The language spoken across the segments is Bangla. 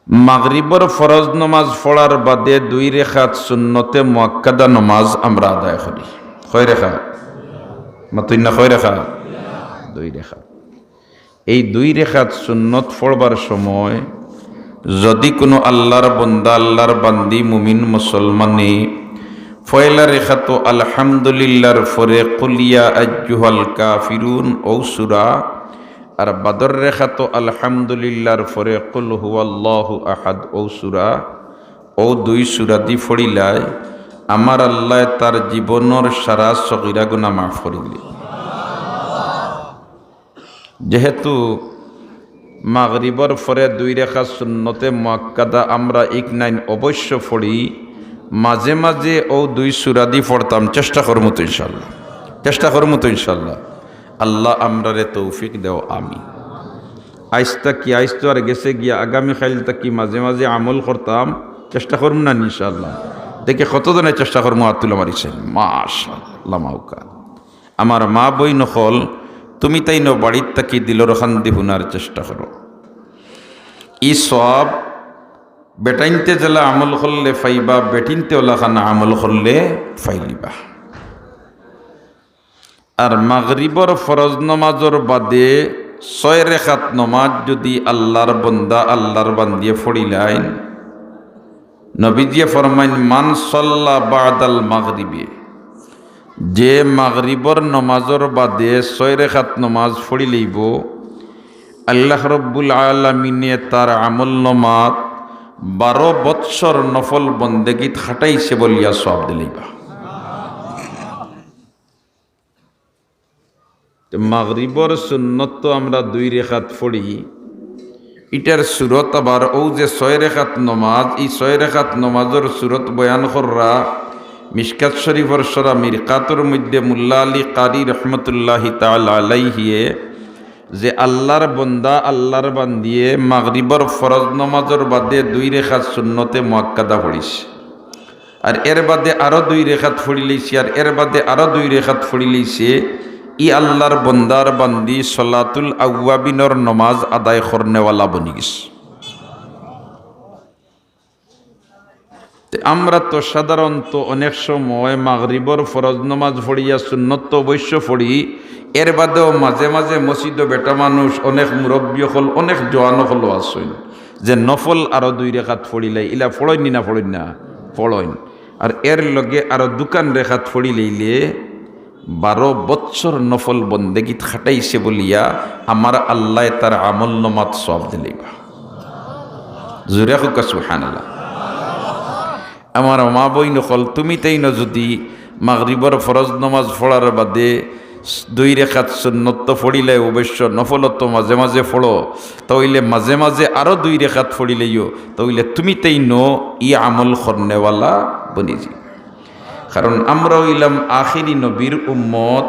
মাগরিবর ফরজ নমাজ পড়ার বাদে 2 রেখাত সুন্নতে মুআক্কাদা নমাজ আমরা আদায় করি। কয় রেখা? মাতুই না, কয় রেখা? 2 রেখাত। এই 2 রেখাত সুন্নত পড়বার সময় যদি কোনো আল্লাহর বন্দা, আল্লাহর বান্দি, মুমিন মুসলমানে পয়লা রেখা তো আলহামদুলিল্লাহর পরে কুল ইয়া আইয়ুহাল কাফিরুন ও সূরা, আর বাদর রেখা তো আলহামদুলিল্লাহর পরে কুল হুয়াল্লাহু আহাদ ও সূরা, ও 2 সূরা দি পড়িলায় আমার আল্লাহ তার জীবনের সারা সগীরা গুনাহ মাফ করিলে। যেহেতু মাগরিবর পরে 2 রেখা সুন্নতে মুআক্কাদা আমরা ইকনাইন অবশ্য পড়ি, মাঝে মাঝে ও 2 সূরা দি পড়তাম। চেষ্টা করবো তো ইনশাল্লাহ, চেষ্টা করবো তো ইনশাল্লাহ। আল্লাহ আমরারে তৌফিক দেও, আমি আইসতা কি আইসতো আর গেছে গিয়া আগামী খাইলতা কি মাঝে মাঝে আমল করতাম। চেষ্টা করবো না ইনশাল্লাহ। দেখে কতজনে চেষ্টা করবো আতুল মারিছেন, মাশাআল্লাহ। মাউকা আমার মা বই নকল, তুমি তাই ন বাড়ির তাকি দিলর খান্দি হুনার চেষ্টা করো। ই সব বেটাইনতে জেলা আমল করলে ফাইবা, বেটিনতে ওলা খানা আমল করলে ফাইলিবা। আর মাগরিবর ফরজ নমাজর বাদে 6 রেখাত নমাজ যদি আল্লাহর বন্দা, আল্লাহর বান্দিয়ে ফড়িলাইন, নবীজিয়ে ফরমাইন মান সাল্লা বাদাল মাগরিবে, যে মাগরিবর নমাজর বাদে 6 রেখাত নমাজ পড়ি লইব, আল্লাহ রব্বুল আলামিনে তার আমল নমাজ 12 বৎসর নফল বন্দেগীত খাটাইছে বলিয়া সওয়াব দিলাইবা। মাগরিবর সুন্নত তো আমরা 2 রেখাত পড়ি, ইটার সুরত আবার ও যে 6 রেখাত নমাজ, এই 6 রেখাত নমাজের সুরত বয়ান কররা মিশকাত শরীফর সরা মিরকাতুর মধ্যে মুল্লা আলী কারি রহমতুল্লাহি তাআলা আলাইহিয়ে যে আল্লাহর বন্দা, আল্লাহর বান্দিয়ে মাগরিবর ফরজ নমাজের বাদে 2 রেখাত সুন্নতে মুআক্কাদা পড়িছে, আর এর বাদে আরো 2 রেখাত পড়ি লইছে, আর এর বাদে আরো 2 রেখাত পড়ি লইছে, ই আল্লাহর বন্দার বান্দি সলাতুল আওয়াবিনর নমাজ আদায় করনেওয়ালা বনি গেছে। আমরা তো সাধারণত অনেক সময় মাগরিবর ফরজ নমাজ পড়িয়া সুন্নত তো অবশ্য পড়ি, এর বাদেও মাঝে মাঝে মসজিদে বেটা মানুষ, অনেক মুরব্বী হল, অনেক জোয়ান হল আসেন যে নফল আরো 2 রেখাত পড়িলাই, ইলা ফড়ইন না ফড়ইন না ফড়ইন, আর এর লগে আরো 2 রেখাত পড়ি লইলে 12 বৎসর নফল বন্দেগীত খাটাইছে বলিয়া আমার আল্লাহ তার আমল নমাজ সওয়াব দিলাইবা। জোরে হোক সুবহানাল্লাহ। আমার মা বই নকল, তুমি তাই ন যদি মাগরিবর ফরজ নমাজ পড়ার বাদে 2 রেখাত সুন্নত পড়িলে অবশ্য নফলত মাঝে মাঝে পড়ো, তাইলে মাঝে মাঝে আরো 2 রেখাত পড়িলেও তাইলে তুমি তাই ন ই আমল করনেওয়ালা বনি যাবে। কারণ আমরা হইলাম আখিরি নবীর উম্মত,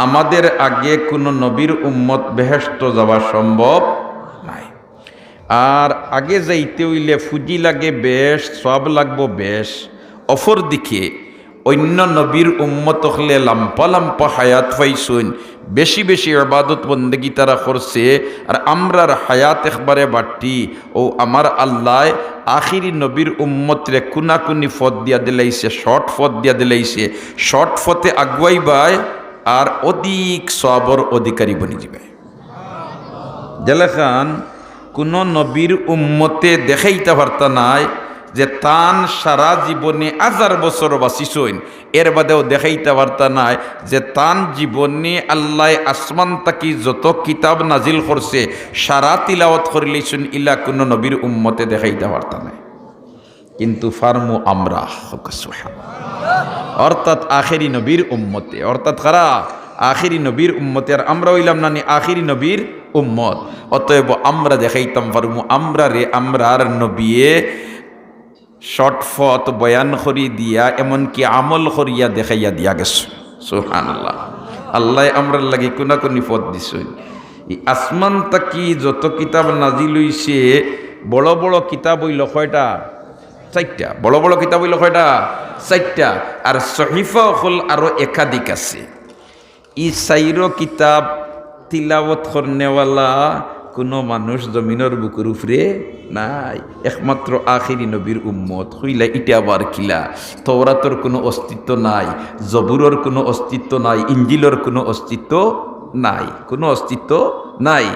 আমাদের আগে কোনো নবীর উম্মত বেহেশত যাওয়া সম্ভব নাই। আর আগে যাইতে হইলে ফুজি লাগে বেশ, সব লাগবো বেশ। অফর দিকে অন্য নবীর উম্মত হলে লাম্পা লাম্পা হায়াত পাইছুন, বেশি বেশি ইবাদত বন্দেগী তারা করছে, আর আমরার হায়াত একবারে বাড়তি। ও আমার আল্লাহ আখিরি নবীর উম্মতরে কুনাকুনি ফত দিয়া দিলাইছে, শর্ট ফত দিয়া দিলাইছে। শর্ট ফতে আগুয়াইবাই আর অধিক সওয়াবর অধিকারী বনি যাবে। জেলেখান কোন নবীর উম্মতে দেখাইতে পারতা নাই যে তান সারা জীবনে 1000 বছর বাঁচিছইন, এর বাদেও দেখাইতে পারতা নাই যে তান জীবনে আল্লাহ আসমান তাকি যত কিতাব নাজিল করছে সারা তিলাওয়াত করিলেছেন, ইলা কোন নবীর উম্মতে দেখাইতে পারতা নাই। কিন্তু ফার্মু আমরা, অর্থাৎ আখেরি নবীর উম্মতে, অর্থাৎ কারা? আখেরি নবীর উম্মতে। আর আমরা হইলাম না আখেরি নবীর উম্মত, অতএব আমরা দেখাইতাম ফার্মু আমরা রে, আমরার নবিয়ে শর্টফট বয়ান করি দিয়া, এমনকি আমল করিয়া দেখাইয়া দিয়া গেছে। সুবহানাল্লাহ। আল্লাহ আমরার লাগি কোনাকুনি পথ দিছে। আসমান তাকি যত কিতাব নাজিল হইছে, বড় বড় কিতাব হইল কয়টা? 4টা। বড় বড় কিতাব হইল কয়টা? 4টা। আর সহিফা হল আরো একাধিক আছে। ই 4 কিতাব তিলাওয়াত করনেওয়ালা কোনো মানুষ জমিনের বুকুর উপরে নাই, একমাত্র আখিরি নবীর উম্মত। হইলা ইটা আবার কিলা? তওরাতর কোনো অস্তিত্ব নাই, জবুরের কোনো অস্তিত্ব নাই, ইঞ্জিলের কোনো অস্তিত্ব নাই, কোনো অস্তিত্ব নাই।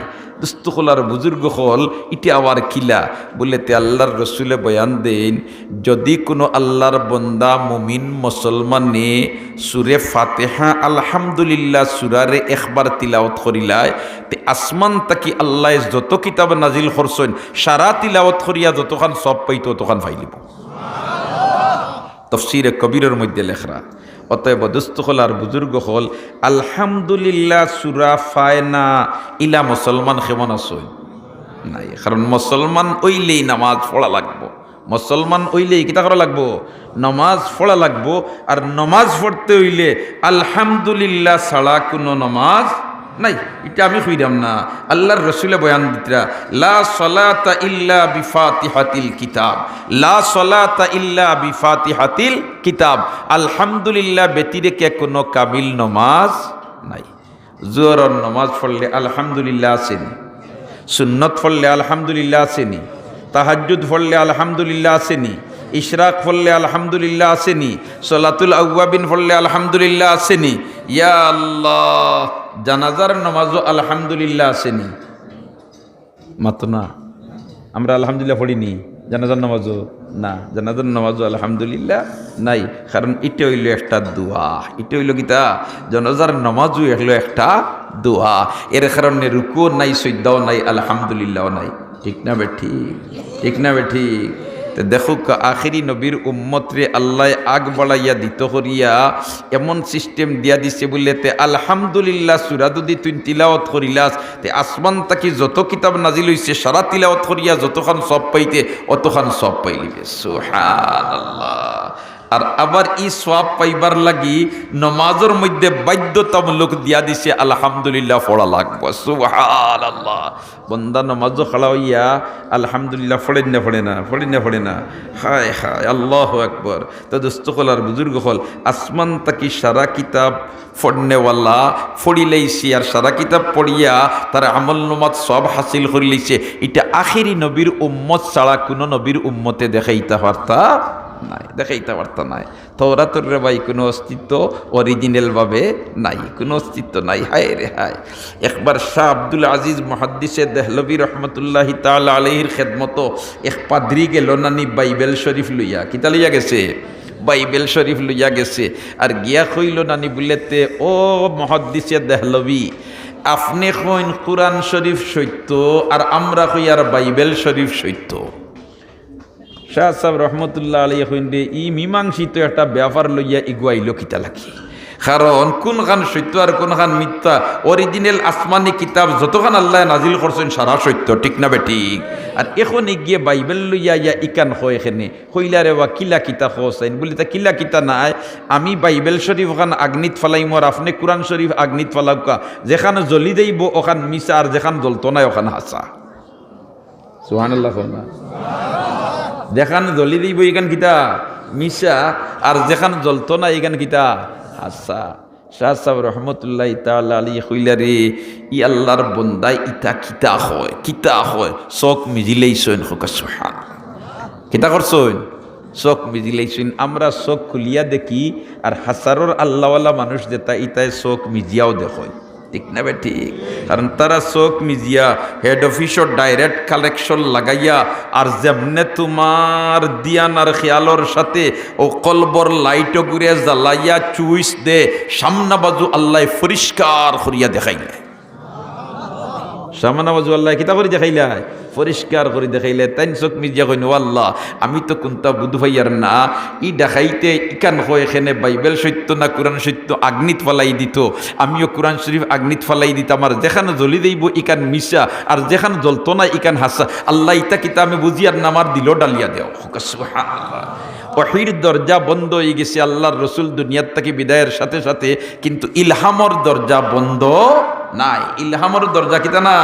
দুস্তকলার বুজুর্গ হল ইটা আবার কিলা বলে তে আল্লাহর রসুলে বয়ান দেন, যদি কোনো আল্লাহর বন্দা মুমিন মুসলমানে সুরে ফাতেহা আলহামদুলিল্লাহ সুরারে একবার তিলাওয়াত করিলায়, তে আসমান তাকি আল্লাহ যত কিতাব নাজিল করছেন সারা তিলাওয়াত করিয়া যতখান সব পাইতো ততখান ফাইলিব। তফসিরে কবিরের মধ্যে লেখরা। অতএব দুস্তকলার বুজুর্গ হল আলহামদুলিল্লাহ সুরা ফায়না ইলা মুসলমান কেমন আসই নাই, কারণ মুসলমান ওইলেই নামাজ পড়া লাগবো, মুসলমান ওইলেই কিতা করা লাগবো, নামাজ পড়া লাগবো। আর নামাজ পড়তে হইলে আলহামদুলিল্লাহ ছাড়া কোনো নামাজ নাই। এটা আমি কইরাম না, আল্লাহর রসুলে বয়ান দিতরা, লা সলাতা ইল্লা বিফাতিহাতিল কিতাব, লা সলাতা ইল্লা বিফাতিহাতিল কিতাব। আলহামদুলিল্লাহ ব্যতিরেকে কোনো কামিল নমাজ নাই। জোহরের নমাজ পড়লে আলহামদুলিল্লাহ আসেনি, সুন্নত পড়লে আলহামদুলিল্লাহ আসেনি, তাহাজ্জুদ পড়লে আলহামদুলিল্লাহ আসেনি, ইশরাক পড়লে আলহামদুলিল্লাহ আসেনি, সলাতুল আউয়াবিন পড়লে আলহামদুলিল্লাহ আসেনি। ইয়া আল্লাহ, জানাজার নামাজও আলহামদুলিল্লাহ আসেনি। মাত্র না আমরা আলহামদুলিল্লাহ পড়িনি, জানাজার নামাজও না, জানাজার নামাজও আলহামদুলিল্লাহ নাই। কারণ এটা হইল একটা দোয়া, এটা হইল কিতা, জানাজার নামাজও হইল একটা দোয়া। এর কারণে রুকুও নাই, সজ্জাও নাই, আলহামদুলিল্লাহও নাই। ঠিক না বেঠি? ঠিক না বেঠি? তো দেখো আখিরি নবীর উম্মতরে আল্লাহ আগ বাড়াইয়া দিত করিয়া এমন সিস্টেম দিয়া দিছে বললে তে আলহামদুলিল্লাহ সুরা যদি তুই তিলাওয়াত করিলাস তে আসমান তাকি যত কিতাব নাজিল হইছে সারা তিলাওয়াত করিয়া যতখান সব পাইতে অতখান সব পাইলিবে। সুবহানাল্লাহ। আর আবার ই সওয়াব পাইবার লাগি নমাজের মধ্যে বাধ্যতামূলক দিয়া দিছে আলহামদুলিল্লাহ পড়া লাগবে। সুবহানাল্লাহ। বন্দা নমাজ খাড়া হইয়া আলহামদুলিল্লাহ পড়েন না, পড়ে না, পড়েন না, পড়ে না, হায় হায় আল্লাহু আকবার। তো দোস্তকলার বুজুর্গ হল আসমান তাকি সারা কিতাব পড়নেওয়ালা পড়ি লাইছি, আর সারা কিতাব পড়িয়া তার আমল নমাজ সব হাসিল করে লইছে। এটা আখিরি নবীর উম্মত ছাড়া কোনো নবীর উম্মতে দেখাইতে পারতা নাই, দেখাইতে পারতা নাই। তওরাতের রে ভাই কোনো অস্তিত্ব অরিজিনাল ভাবে নাই, কোনো অস্তিত্ব নাই। হায় রে হায়। একবার শাহ আব্দুল আজিজ মুহাদ্দিসে দেহলভী রহমতুল্লাহি তাআলা আলাইহির খেদমত এক পাদ্রি গেল নানি বাইবেল শরীফ লইয়া। কিতা লইয়া গেছে? বাইবেল শরীফ লইয়া গেছে। আর গিয়া কইল নানি বলেতে, ও মুহাদ্দিসে দেহলভী, আপনি কইন কুরআন শরীফ সত্য আর আমরা কই আর বাইবেল শরীফ সত্য। শাহ সাহেব রহমতুল্লাহ আলাইহি কইন্দে ই মীমাংসিত একটা ব্যাপার লইয়া ইগুয়াইল কিতা লাগি। কারণ কোনখান সত্য আর কোনখান মিথ্যা, অরিজিনাল আসমানি কিতাব যতখান আল্লাহ নাজিল করছেন সারা সত্য। ঠিক না বেঠিক? আর এখন গিয়ে বাইবেল লইয়া ইয়া ইকান হয় এখানে কইলা রে বা কিলা কিতা হোসাইন বলি তা কিলা কিতা নাই, আমি বাইবেল শরীফ ওখান আগ্নিত ফালাইম আর আপনি কোরআন শরীফ আগ্নিত ফালাউকা। যেখানে জ্বলি দেইব ওখান মিশা আর যেখান জ্বলতো নাই ওখান হাসা। সুবহানাল্লাহ। যেখানে জ্বলি দিব এখান কিতা মিশা, আর যেখানে জ্বলতো না এখান কিতা হাসা। শাহ সাহেব রহমতুল্লাহি তাআলা আলাইহি কইলা রে ই আল্লাহর বন্দাই ইতা কিতা হয়, কিতা হয়। চোখ মিজিলেইছেন হোক সুবহানাল্লাহ। কিতা করছেন? চোখ মিজিলেইছেন। আমরা চোখ খুলিয়া দেখি আর হাসারোর আল্লাহওয়ালা মানুষ যেটা ইতায় চোখ মিজিয়াও দেখয়। ঠিক না বে ঠিক? কারণ তারা চোখ Mijia head officer direct collection লাগাইয়া আর যেমনে তোমার দিয়ান আর খেয়ালর সাথে ও কলবর লাইট ঘুরে জ্বালাইয়া চুইস দে সামনা বাজু আল্লাহ পরিষ্কার করিয়া দেখাইলে, সামনা বাজু আল্লাহ কিতা করে দেখাইলা পরিষ্কার করে দেখাইলে। তাই চোখ মিজিয়া কইন আল্লাহ আমি তো কোনটা বুধ ভাইয়ার না, ই দেখাইতে ইকান হয় এখানে বাইবেল সত্য না কোরআন সত্য আগ্নিত ফালাই দিত, আমিও কোরআন শরীফ আগ্নিত ফালাই দিতাম। আর যেখানে জ্বলি দেইব ইকান মিশা আর যেখানে জ্বলতো না ইকান হাসা। আল্লাহ ইতা কিতা আমি বুঝি আর নামার দিল ডালিয়া দেও। সুবহানাল্লাহ। ওহীর দরজা বন্ধ হয়ে গেছে, আল্লাহর রসুল দুনিয়ার থেকে বিদায়ের সাথে সাথে, কিন্তু ইলহামর দরজা বন্ধ নাই, ইলহামের দরজা কিতা না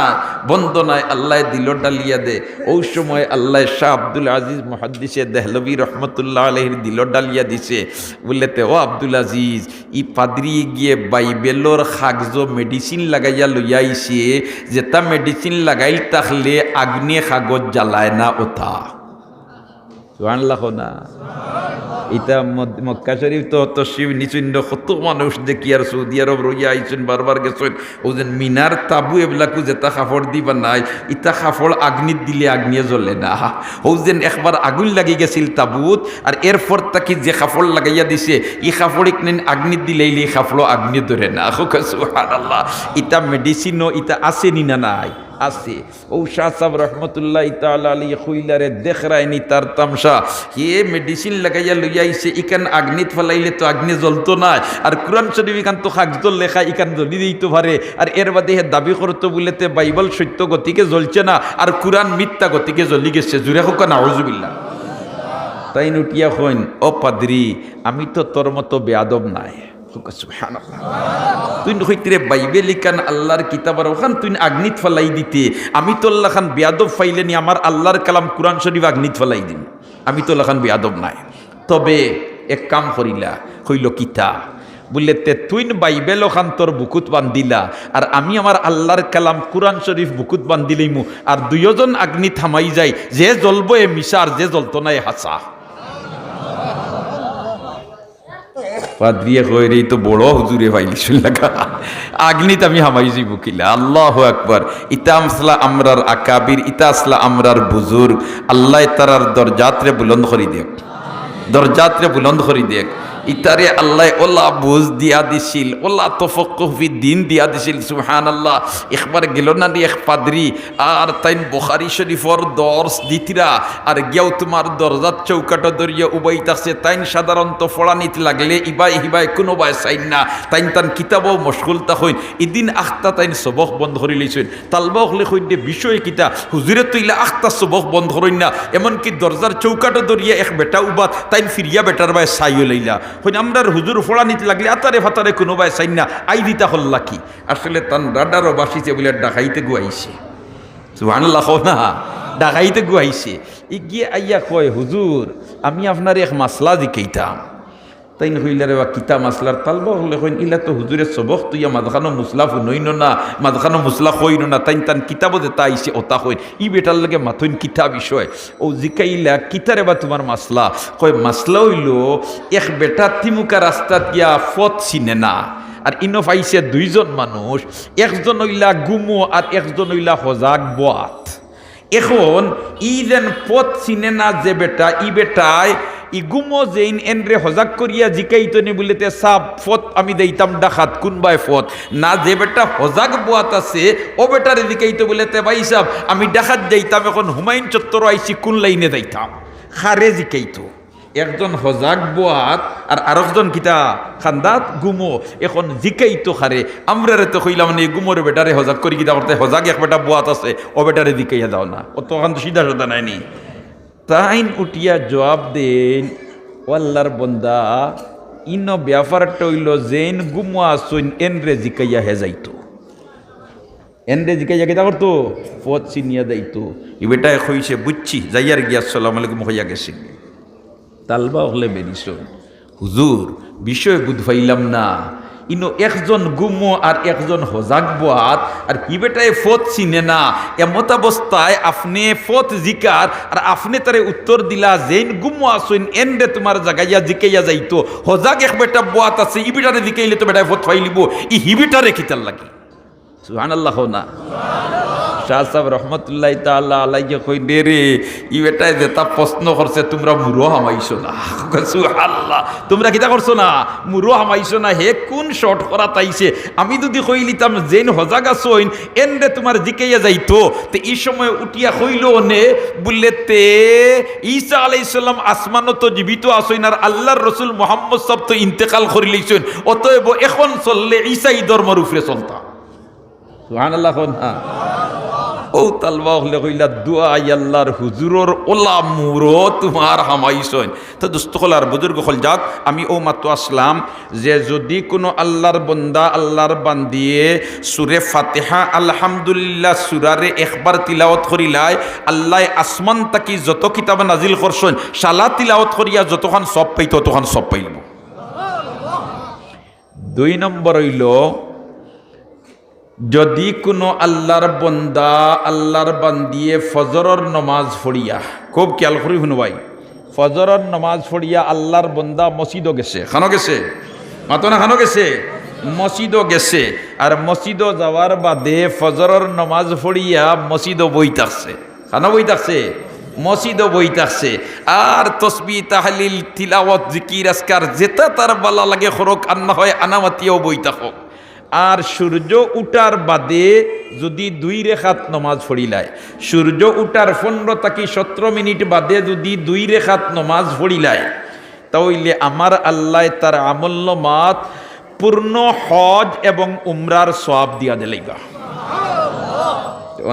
বন্ধ নাই, আল্লাহ দিল ডালিয়া দে। ওই সময় আল্লাহ শাহ আব্দুল আজিজ মুহাদ্দিসে দেহলভী রহমতুল্লাহ আলাইহির দিল ডালিয়া দিছে। বললেতে ও আব্দুল আজিজ, ই পাদ্রি গিয়ে বাইবেলর কাগজ মেডিসিন লাগাইয়া লইয়া আইছে, যেটা মেডিসিন লাগাইল তাহলে আগ্নে কাগজ জ্বালায় না ওটা। সুবহানাল্লাহ না? ইটা মক্কা শরীফ তো তশরিফ নিচুন, কত মানুষ দেখি আর সৌদি আরব রইয়া আইছেন, বারবার গেছেন। ও যে মিনার তাবু এবিলাকু যেটা কাপড় দিবা নাই, ইটা কাপড় আগ্নিত দিলে আগ্নিয়ে জ্বলে না। ও যেন একবার আগুন লাগি গেছিল তাবুত, আর এরপর তাকে যে কাপড় লাগাইয়া দিছে, ই কাপড় আগ্নিত দিলেই এই কাপড় আগ্নি ধরে না। সুবহানাল্লাহ। ইটা মেডিসিনও ইটা আছে নি না নাই? আছে। ও শাহ সাহেব রহমতুল্লাহ তাআলা আলাইহি কইলারে দেখরায়নি তার তামসা, হে মেডিসিন লাগাইয়া লইয়া আইছে, ইকান আগ্নিত ফেলাইলে তো আগ্নি জ্বলতো না, আর কোরআন শরীফ ইকান তো কাগজল লেখা, ইকান জ্বলি দিতে পারে। আর এর বাদে হে দাবি করতো বলেতে বাইবেল সত্য গতিকে জ্বলছে না, আর কোরআন মিথ্যা গতিকে জ্বলি গেছে। জুড়ে হোক নাউজুবিল্লাহ। তাই নুটিয়া কইন, ও পাদ্রি, আমি তো তোর মতো বেয়াদব নাই। সুবহানাল্লাহ। তুই হইতে বাইবেল ইকান আল্লাহর কিতাবের ওখান তুই আগ্নিত ফেলাই দিতে, আমি তো আল্লাহ খান বেয়াদব ফাইলেনি, আমার আল্লাহর কালাম কোরআন শরীফ আগ্নিত ফেলাই দিন, আমি তো আল্লাহ খান বেয়াদব নাই। তবে এক কাম করিলা, হইল কিতা বললেতে তুই বাইবেল ওখান তোর বুকুত বান্ধিলা, আর আমি আমার আল্লাহর কালাম কোরআন শরীফ বুকুত বান্ধিলেইমু, আর দুইজন আগ্নি থামাই যায়, যে জ্বলবো এ মিশা, আর যে জ্বলতো না এ হাসা। পাদ্রিয়ে কই রে, তো বড় হুজুরে পাইলিছিল লাগা, আগ্নিত আমি হামাইছি বুকিলা। আল্লাহু আকবার। ইতা আমসলা আমরার আকাবির, ইতা আসলা আমরার বুজুর্গ, আল্লাহ তারার দরজাতরে বুলন্দ করি দেখ, দরজাতরে বুলন্দ করি দেখ। ইতারে আল্লাহ ওলা বুঝ দিয়া দিছিল, ওলা তফাক্কুহ ফি দ্বীন দিয়া দিছিল। সুবহানাল্লাহ। একবার গেল না নি এক পাদ্রি, আর তাইন বুখারী শরীফর দর্স দিতিরা, আর গিয়াও তোমার দরজাত চৌকাটা দরিয়া উবাইতাছে। তাইন সাধারণত ফড়ানিত লাগলে ইবাই হিবাই কোনো বাই চাইন না, তাইন তান কিতাবও মশগুল তা হইন। ইদিন আখতা তাইন সবক বন্ধ করে লইছেন। তালবক লেখইন দে বিষয় কিতা, হুজুরে তৈলা আখতা সবক বন্ধ করেন না, এমনকি দরজার চৌকাটা দরিয়া এক বেটা উবাত, তাইন ফিরিয়া বেটার বাই চাইও লইলা। হইন আমরার হুজুর ফোড়ানিতে লাগলে আতারে ফাতারে কোনো বাই চাইন না, আই দিতা হল্লা কি আসলে তান রাডারও বাসিছে বলে ডাকাইতে গুয়াইছে। সুবহানাল্লাহ না? ডাকাইতে গুয়াইছে। ই গিয়ে আইয়া কয়, হুজুর আমি আপনার এক মাসলা দিকেইতাম। তাই হইলারে বা কিতা মাসলার তালবা হলে কইন, ইলা তো হুজুরের সবক তুইয়া মাঝখানো মুসলা ফুনইন না, মাঝখানো মুসলা কইন না, তাই তান কিতাব যেটা আইছে ওটা কইন। ই বেটার লাগে মাথইন কিতা বিষয়। ও জিকাইলা কিতারে বা তোমার মাসলা? কয় মাসলা হইল, এক বেটা তিমুকা রাস্তাত গিয়া ফত চিনে না, আর ইনো পাইছে দুইজন মানুষ, একজন হইলা গুমো আর একজন হইলা হজাক বাত। এখন ই যেন পথ চিনে না যে বেটা, ই বেটায় ই গুমো যেইন এনরে হজাক করিয়া জিকাইতো নি বলিতে সাপ ফত আমি দেইতাম ডাকাত কোনবাই ফত না, যে বেটা হজাক বোয়াত আছে ও বেটারে জিকাইতো বলিতে ভাই সাপ আমি ডাকাত যাইতাম, এখন হুমায়ুন চত্বর আইছি কোন লাইনে যাইতাম, খারে জিকাইতো। একজন হজাক বোয়াত আর আরেকজন কিতা খান্দাত গুমো, এখন জিকাইতো খারে। আমরারে তো কইলাম না গুমোরে বেটারে হজাক করি কিতা করতে, হজাক এক বেটা বোয়াত আছে ও বেটারে জিকাইয়া দাও না, ও তখন তো সিধা সোধা নাইনি। তাইন উঠিয়া জবাব দেন, ও আল্লাহর বন্দা, ইনো ব্যাপারটা হইল যেন গুমো আসইন এনরে জিকাইয়া হে যাইতো, এনরে জিকাইয়া কিতা করতো, পথ চিনিয়া যাইতো। ই বেটায় কইছে বুঝছি, যাইয়ার গিয়া আসসালামু আলাইকুম হইয়া গেছে। তালবা হলে বেরিস, হুজুর বিষয় বুধ পাইলাম না, ইনো একজন গুমো আর একজন হজাক বাত, আর কি বেটায় ফত চিনে না, এমত অবস্থায় আপনি ফত জিকার আর আপনি তারে উত্তর দিলা যেন গুমো আসইন এনরে তোমার জাগাইয়া জিকাইয়া যাইতো, হজাক এক বেটা বাত আছে ই বেটারে জিকাইলে তো বেটায় ফত পাইলিব, ই হি বেটারে কিতার লাগি। সুবহানাল্লাহ না? শাহ সাহেব রহমতুল্লাহ তাআলা আলাইহি কই দে রে, ই বেটায় যেটা প্রশ্ন করছে তোমরা মুরো হামাইছো না। সুবহানাল্লাহ, তোমরা কিতা করছো না, মুরো হামাইছো না। হে কোন শর্ট করা তাইছে, আমি যদি কইলিতাম যেন হজাগ আসইন এনরে তোমার জিকাইয়া যাইতো, তে এই সময় উঠিয়া কইল নে বললেতে ঈসা আলাইহিস সালাম আসমানত তো জীবিত আসইন, আর আল্লাহর রাসূল মুহাম্মদ সব তো ইন্তেকাল করি লইছেন, অতএব এখন চললে ঈসা এই ধর্মের উপরে চলতা। সুবহানাল্লাহ না? ও তালবা হলে কইলা দুয়া আল্লাহর হুজুরর ওলা মুরো তোমার হামাইছন। তো দোস্ত হল আর বুজুর্গ হল যাক, আমি ও মাত্র আসলাম যে যদি কোনো আল্লাহর বন্দা আল্লাহর বান্দিয়ে সুরে ফাতিহা আলহামদুলিল্লাহ সুরারে একবার তিলাওয়াত করিলাই, আল্লাহ আসমান তাকি যত কিতাব নাজিল করছেন শালা তিলাওয়াত করিয়া যতক্ষণ সব পাইত ততক্ষণ সব পাইল। 2 নম্বর হইল যদি কোনো আল্লাহর বন্দা আল্লাহর বান্দিয়ে ফজরের নমাজ পড়িয়া, খুব খেয়াল করি শুনবাই, ফজরের নমাজ পড়িয়া আল্লাহর বন্দা মসজিদও গেছে, খানো গেছে মাতো না, খানো গেছে মসজিদও গেছে, আর মসজিদও যাওয়ার বাদে ফজরের নমাজ পড়িয়া মসজিদও বই থাকছে, খানো বই থাকছে মসজিদও বই থাকছে, আর তসবিহ তাহলিল তিলাওয়াত জিকির আজকার যেটা তার বালা লাগে খরক আন্না হয় আনামাতিও বই থাকক। আর সূর্য উঠার বাদে যদি 2 রেখাত নমাজ পড়িলায়, সূর্য উঠার 15 থেকে 17 মিনিট বাদে যদি 2 রেখাত নমাজ পড়িলায়, তাহলে আমার আল্লাহ তার আমল নামাত পূর্ণ হজ এবং উমরার সওয়াব দিয়া দিলাইবা।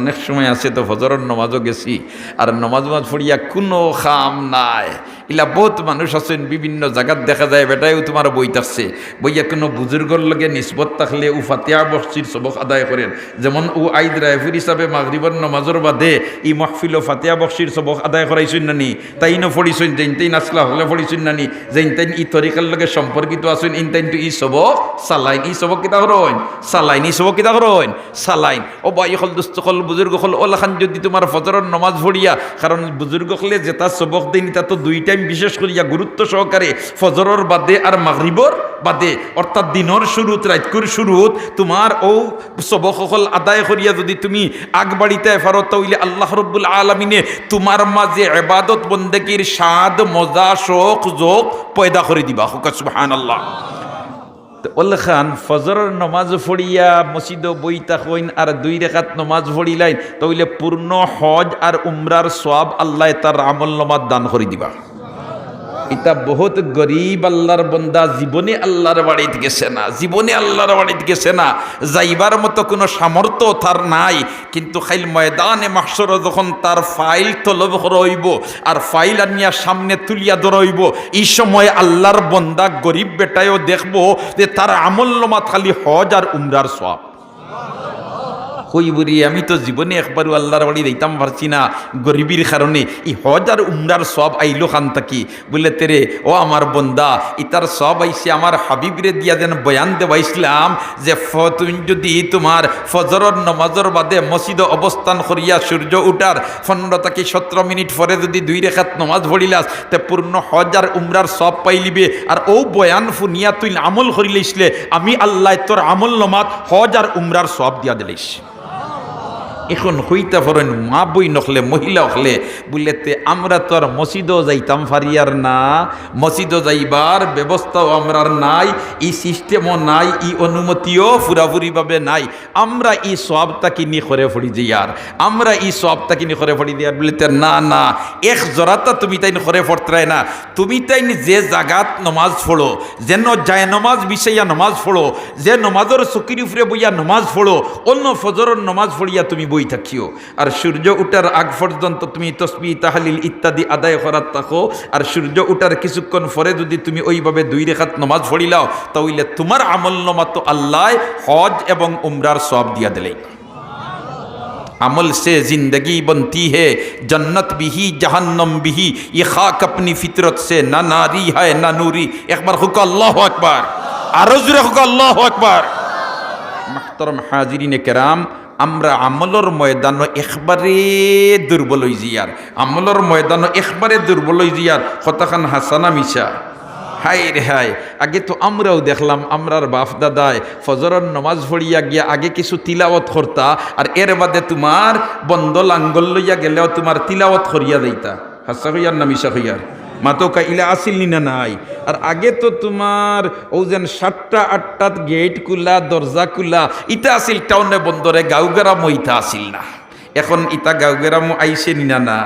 অনেক সময় আছে তো ফজরের নমাজও গেছি আর নমাজ পড়িয়া কোনো খাম নাই, ইলা বহুত মানুষ আছেন বিভিন্ন জায়গাত দেখা যায় বেটাইও তোমার বই থাকছে, বইয়া কোনো বুজুর্গর লগে নিসবত থাকলে ও ফাতিহা বখশির সবক আদায় করেন, যেমন ও আইদ রায়ফুর হিসাবে মাগরিবর নমাজের বাদে ই মাহফিল ফাতিহা বখশির সবক আদায় করাইছেন নানি, তাইনও পড়িছেন যেন তাই নাসলা হলে পড়িছেন নানি, যেন তাইন ই তরিকার লগে সম্পর্কিত আছেন ইন তাইন তো ই সবক সালাইন, ই সবক কিতা করেন সালাইন, ই সবক কিতা করেন সালাইন। ও বাই হল দুস্থ হল বুজুর্গ হল ওলাখান যদি তোমার ফজরের নমাজ পড়িয়া, কারণ বুজুর্গ হলে যেটা সবক দেন তা তো 2 টাইম বিশেষ করিয়া গুরুত্ব সহকারে ফজরের বাদে আর মাগরিবর বাদে, অর্থাৎ দিনের শুরুত রাতকুর শুরুত তোমার ও সবক সকল আদায় করিয়া যদি তুমি আগ বাড়িতে পারো, তাহলে আল্লাহ রব্বুল আলামিনে তোমার মাঝে ইবাদত বন্দেগীর স্বাদ মজা শোক যোগ পয়দা করে দিবা। সুবহানাল্লাহ। ওলখান ফজরের নমাজ পড়িয়া মসজিদ বইতা হইন আর 2 রেখাত নমাজ পড়িলাই, তাহলে পূর্ণ হজ আর উমরার সওয়াব আল্লাহ তার আমল নামাত দান করে দিবা। এটা বহুত গরিব আল্লাহর বন্দা জীবনে আল্লাহর বাড়িতে গেছে না, জীবনে আল্লাহর বাড়িতে গেছে না, যাইবার মতো কোনো সামর্থ্য তার নাই, কিন্তু খাইল ময়দানে মাহশর যখন তার ফাইল তলব রইব আর ফাইল আনিয়া সামনে তুলিয়া ধরইব, এই সময় আল্লাহর বন্দা গরিব বেটায়ও দেখবো যে তার আমল নামাত খালি হজ আর উমরার সওয়াব। কইবুরি আমি তো জীবনে একবারও আল্লাহর বাড়ি যাইতাম পারছি না গরিবির কারণে, এই হজ আর উমরার সব আইলো খান থাকি, বলে তেরে ও আমার বন্দা ইতার সব আইসে আমার হাবিবরে দিয়া যেন বয়ান দেবাইছিলাম যে তুমি যদি তোমার ফজরের নমাজের বাদে মসজিদ অবস্থান করিয়া সূর্য উঠার 15 থেকে 17 মিনিট পরে যদি 2 রেখাত নমাজ পড়িলাস তে পূর্ণ হজ আর উমরার সব পাইলিবে, আর ও বয়ান ফুনিয়া তুই আমল করিলেইসলে আমি আল্লাহ তোর আমল নামাত হজ আর উমরার সব দিয়া দিলাইস। এখন হইতা পারেন মা বই নখলে মহিলা হলে বললেতে আমরা তো আর মসজিদও যাইতাম ফারিয়ার না, মসজিদও যাইবার ব্যবস্থাও আমরার নাই, এই সিস্টেমও নাই, এই অনুমতিও পুরাপুরিভাবে নাই, আমরা এই সবটা কিনি করে ফড়ি দিয়ার, আমরা এই সবটা কিনি করে ফড়ি দিয়ার বলতে না না এক জরাতা তুমি তাই করে ফরতায় না, তুমি তাই যে জাগাত নমাজ পড়ো, যেন যায় নমাজ বিষয়া নমাজ পড়ো, যে নমাজের চকির উপরে বইয়া নমাজ পড়ো, অন্য ফজরের নমাজ পড়িয়া তুমি বই থাকিও, আর সূর্য উঠার আগ পর্যন্ত তুমি তসবিহ তাহলিল ইত্যাদি আদায় করার থাকো, আর সূর্য উঠার কিছুক্ষণ পরে যদি তুমি ওইভাবে 2 রেখাত নমাজ পড়িলাও, তাহলে তোমার আমল নামা তো আল্লাহ হজ এবং উমরার সওয়াব দিয়া দিলে। अमल से जिंदगी बनती है जन्नत भी ही जहन्नम भी ही, ये खाक अपनी फितरत से ना नारी है ना नूरी। एक बार हुक्का अल्लाह अकबर, आरोजुर हुक्का अल्लाह अकबर। मुहतरम हाजिरीन केराम, আমরা আমলর ময়দান একবারে দুর্বল হয়ে যাই, আমলর ময়দান একবারে দুর্বল হয়ে যাই। কতখান হাসানা মিশা হাই রে হাই, আগে তো আমরাও দেখলাম আমরার বাপ দাদায় ফজরের নমাজ পড়িয়া গিয়া আগে কিছু তিলাওয়াত করতা, আর এর বাদে তোমার বন্ধ লাঙ্গল লইয়া গেলেও তোমার তিলাওয়াত করিয়া দিতা। হাসা হইয়ার না মিশা হইয়ার মাতকা ইলা আসিল না নাই। আর আগে তো তোমার ও যেন 7টা 8টাত গেট খুলা দরজা খুলা ইটা আসিল, টাউনে বন্দরে গাঁওগেরাম ইটা আসিল না। এখন ইটা গাঁওগেরামও আইসে নিনা না,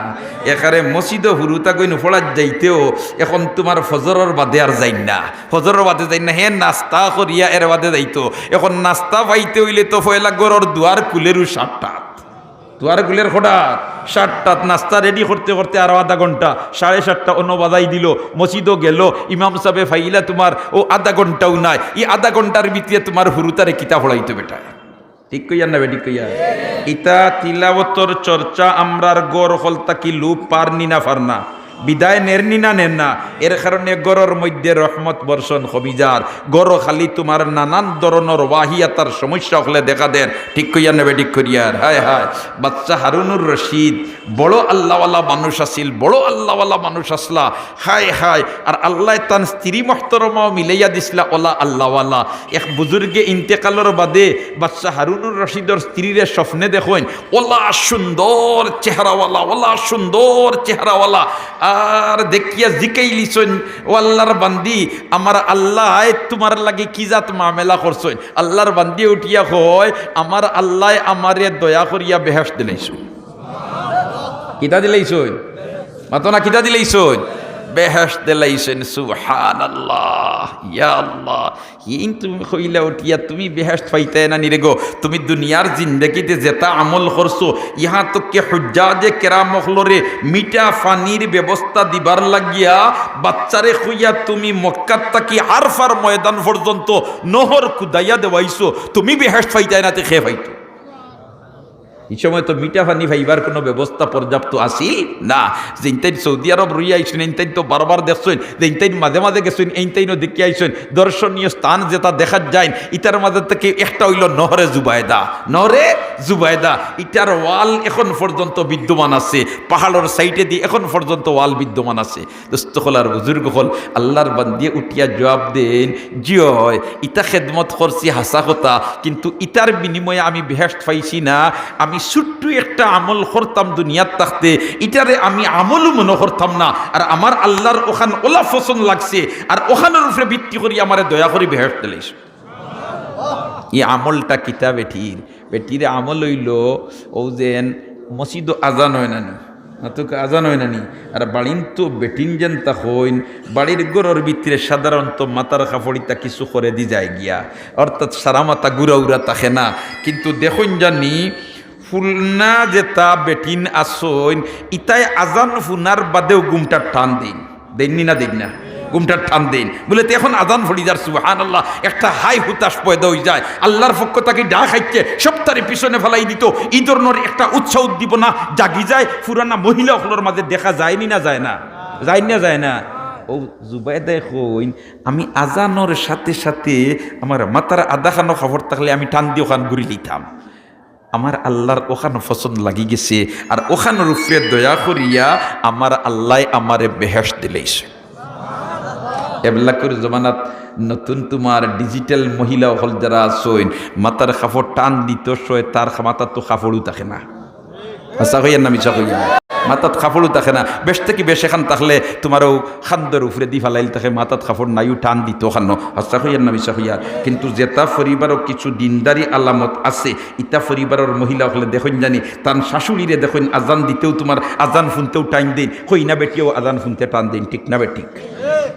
এখানে মসজিদ হুরুতা গই নফড়াত যাইতেও এখন তোমার ফজরের বাদে আর যাই না, ফজরের বাদে যাই না, হে নাস্তা করিয়া এর বাদে যাইতো। এখন নাস্তা পাইতে হইলে তো পয়লা গরর দুয়ার কুলেরও 7টাত, তোয়ার গুলের হঠাৎ 7টাত নাস্তা রেডি করতে করতে আরো আধা ঘন্টা 7:30 অন্য বাজাই দিল মসজিদও গেল ইমাম সাহেব ফাইলা তোমার ও আধা ঘন্টাও নাই এই আধা ঘন্টার ভিতরে তোমার হুরুতারে কিতাব পড়াইতে বেটা ঠিক কইয়া না বেটি কইয়া ইতা তিলাওয়াতর চর্চা আমরার গড় হল তাকি লুপ পারনি না ফারনা বিদায় নেরনি না নেন না এর কারণে গড়ের মধ্যে রহমত বর্ষণ হবিজার গড় খালি তোমার নানান ধরনের ওয়াহিয়াতার সমস্যা হলে দেখা দেন ঠিক কইয়া নেবে ঠিক করিয়ার হায় হায় বাচ্চা হারুনুর রশিদ বড় আল্লাহওয়ালা মানুষ আসিল বড় আল্লাহওয়ালা মানুষ আসলা হায় হায় আর আল্লাহ তান স্ত্রী মহতরমাও মিলাইয়া দিসলা ওলা আল্লাহওয়ালা এক বুজুর্গে ইন্তেকালের বাদে বাচ্চা হারুনুর রশিদর স্ত্রীরে স্বপ্নে দেখেন ওলা সুন্দর চেহারাওয়ালা ওলা সুন্দর চেহারাওয়ালা আর দেখিয়া জিকাই লিছন ও আল্লাহর বান্দি আমার আল্লাহ তোমার লাগে কি জাত মামেলা করছেন আল্লাহর বান্দি উঠিয়া হয় আমার আল্লাহ আমারে দয়া করিয়া বেহেশত দিলাইছুন কিতা দিলাইছুন মাতো না কিতা দিলাইছুন বেহেশত দিলাইছেন সুবহানাল্লাহ ইয়া আল্লাহ ইন তুমি কইলা উঠিয়া তুমি বেহেশত পাইতে না নিরে গো তুমি দুনিয়ার জিন্দেগিতে যেটা আমল করছো ইহা তো কে হুজ্জাজে কেরাম হলরে মিঠা পানির ব্যবস্থা দিবার লাগিয়া বাচ্চারে কইয়া তুমি মক্কার তাকি আরফার ময়দান পর্যন্ত নহর কুদাইয়া দেওয়াইছো তুমি বেহেশত পাইতে না তে খেয়ে পাইতো এই সময় তো মিঠা পানি ভাইবার কোনো ব্যবস্থা পর্যাপ্ত আসিল না যে ইনতাইন সৌদি আরব রইয়া আইসেন ইনতাইন তো বারবার দেখছেন যে ইনতাইন মাঝে মাঝে গেছেন এইটাইনও দেখে আইসেন দর্শনীয় স্থান যেটা দেখা যায় ইটার মাঝে থেকে একটা হইল নহরে জুবায়দা ইটার ওয়াল এখন পর্যন্ত বিদ্যমান আছে পাহাড়ের সাইডে দিয়ে এখন পর্যন্ত ওয়াল বিদ্যমান আছে দোস্ত হল আর বুজুর্গ হল আল্লাহর বান্দিয়ে উঠিয়া জবাব দেন জিয় ইটা খেদমত করছি হাসা কথা কিন্তু ইটার বিনিময়ে আমি বেহেশত পাইছি না আমি ছোট্ট একটা আমল করতাম দুনিয়ার থাকতে এটারে আমি আমলও মনে করতাম না আর আমার আল্লাহর ওখান ওলা পছন্দ লাগছে আর ওখানের উপরে ভিত্তি করি আমারে দয়া করে বেহেশত দিলাইছে এই আমলটা কিতা বেটির আমল হইল ও যেন মসজিদ আজান হয় না তোকে আজান হয় নানি আর বাড়িন তো বেটিন যেন তা হইন বাড়ির গরর ভিতরে সাধারণত মাথার কাপড়িটা কিছু করে দি যায় গিয়া অর্থাৎ সারা মাথা গুড়া উড়া থাকে না কিন্তু দেখুন জানি ফুলনা যেটা বেটিন আসইন ইতাই আজান ফুনার বাদেও গুমটা টান দেননি না দেন না গুমটার টান দেন বলে তো এখন আজান ফড়ি যার সুবহানাল্লাহ একটা হাই হুতাশ পয়দা হয়ে যায় আল্লাহর পক্ষ তাকে ডা খাইছে সপ্তাহে পিছনে ফেলাই দিত এই ধরনের একটা উৎসাহ উদ্দীপনা জাগি যায় পুরানা মহিলা হলোর মাঝে দেখা যায়নি না যায় না ও জুবাইদায় কইন আমি আজানোর সাথে সাথে আমার মাথার আধা খানো খবর থাকলে আমি টান দিয়ে ওখান ঘুরি লিতাম আমার আল্লাহর ওখানে পছন্দ লাগি গেছে আর ওখানের উপরে দয়া করিয়া আমার আল্লাহ আমারে বেহেশত দিলাইছে এবলাকুর জমানাত নতুন তোমার ডিজিটাল মহিলা হল যারা আসইন মাথার কাপড় টান দিত সয় তার মাথার তো কাপড়ও থাকে না আচ্ছা হইয়ার না মিছা হইয়া মাথাত কাপড়ও থাকে না বেশ থেকে বেশ এখান থাকলে তোমারও খান্দর উপরে দি ফেলাইল থাকে মাথাত কাপড় নাইও টান দিত খানো আচ্ছা হইয়ার না মিছা হইয়ার কিন্তু যেটা পরিবারও কিছু দিনদারি আলামত আছে ইটা পরিবারের মহিলা হলে দেখুন জানি তার শাশুড়িরে দেখুন আজান দিতেও তোমার আজান শুনতেও টাইম দিন হই না বেটিও আজান শুনতে টান দিন ঠিক না বেঠিক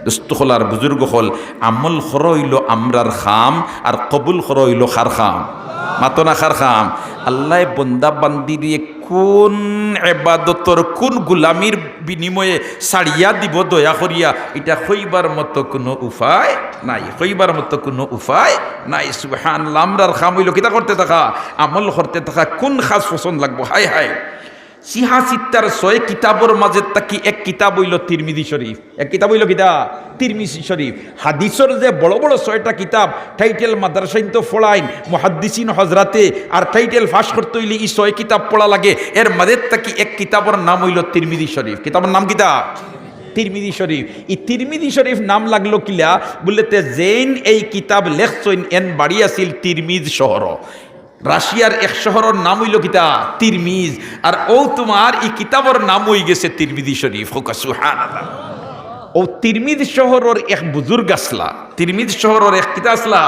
দোস্ত হল আর বুজুর্গ হল আমল খর হইল আমরার খাম আর কবুল খর হইল খার খাম মাতো না খার খাম আল্লাহ বন্দা বান্দি দিয়ে কোন এবাদতর কোন গুলামির বিনিময়ে ছাড়িয়া দিব দয়া করিয়া এটা হইবার মতো কোনো উপায় নাই সুবহানাল্লাহ আমরার খাম হইল কিতা করতে থাকা আমল করতে থাকা কোন খাস পছন্দ লাগবো হায় হায় সিহা সিত্তার 6 কিতাবর মাঝে তাকি এক কিতাব হইল তিরমিজি শরীফ এক কিতাব হইল কিতা তিরমিজি শরীফ হাদিসের যে বড় বড় 6টা কিতাব টাইটেল মাদ্রাসাইন তো পড়াইন মুহাদ্দিসিন হযরতে আর টাইটেল ফাঁস করতে হইলে এই 6 কিতাব পড়া লাগে এর মাঝে তাকি এক কিতাবর নাম হইল তিরমিজি শরীফ কিতাবের নাম কিতা তিরমিজি শরীফ এই তিরমিজি শরীফ নাম লাগলো কিলা বলতে জেন এই কিতাব লেখছেন এন বাড়ি আছিল তিরমিজ শহর রাশিয়ার এক শহরের নাম হইল কিতা তিরমিজ আর ও তোমার এই কিতাবের নাম হয়ে গেছে তিরমিজি শরীফ সুবহানাল্লাহ ও তিরমিজ শহরের এক বুজুর্গ আসলা তিরমিজ শহরের এক কিতা আসলা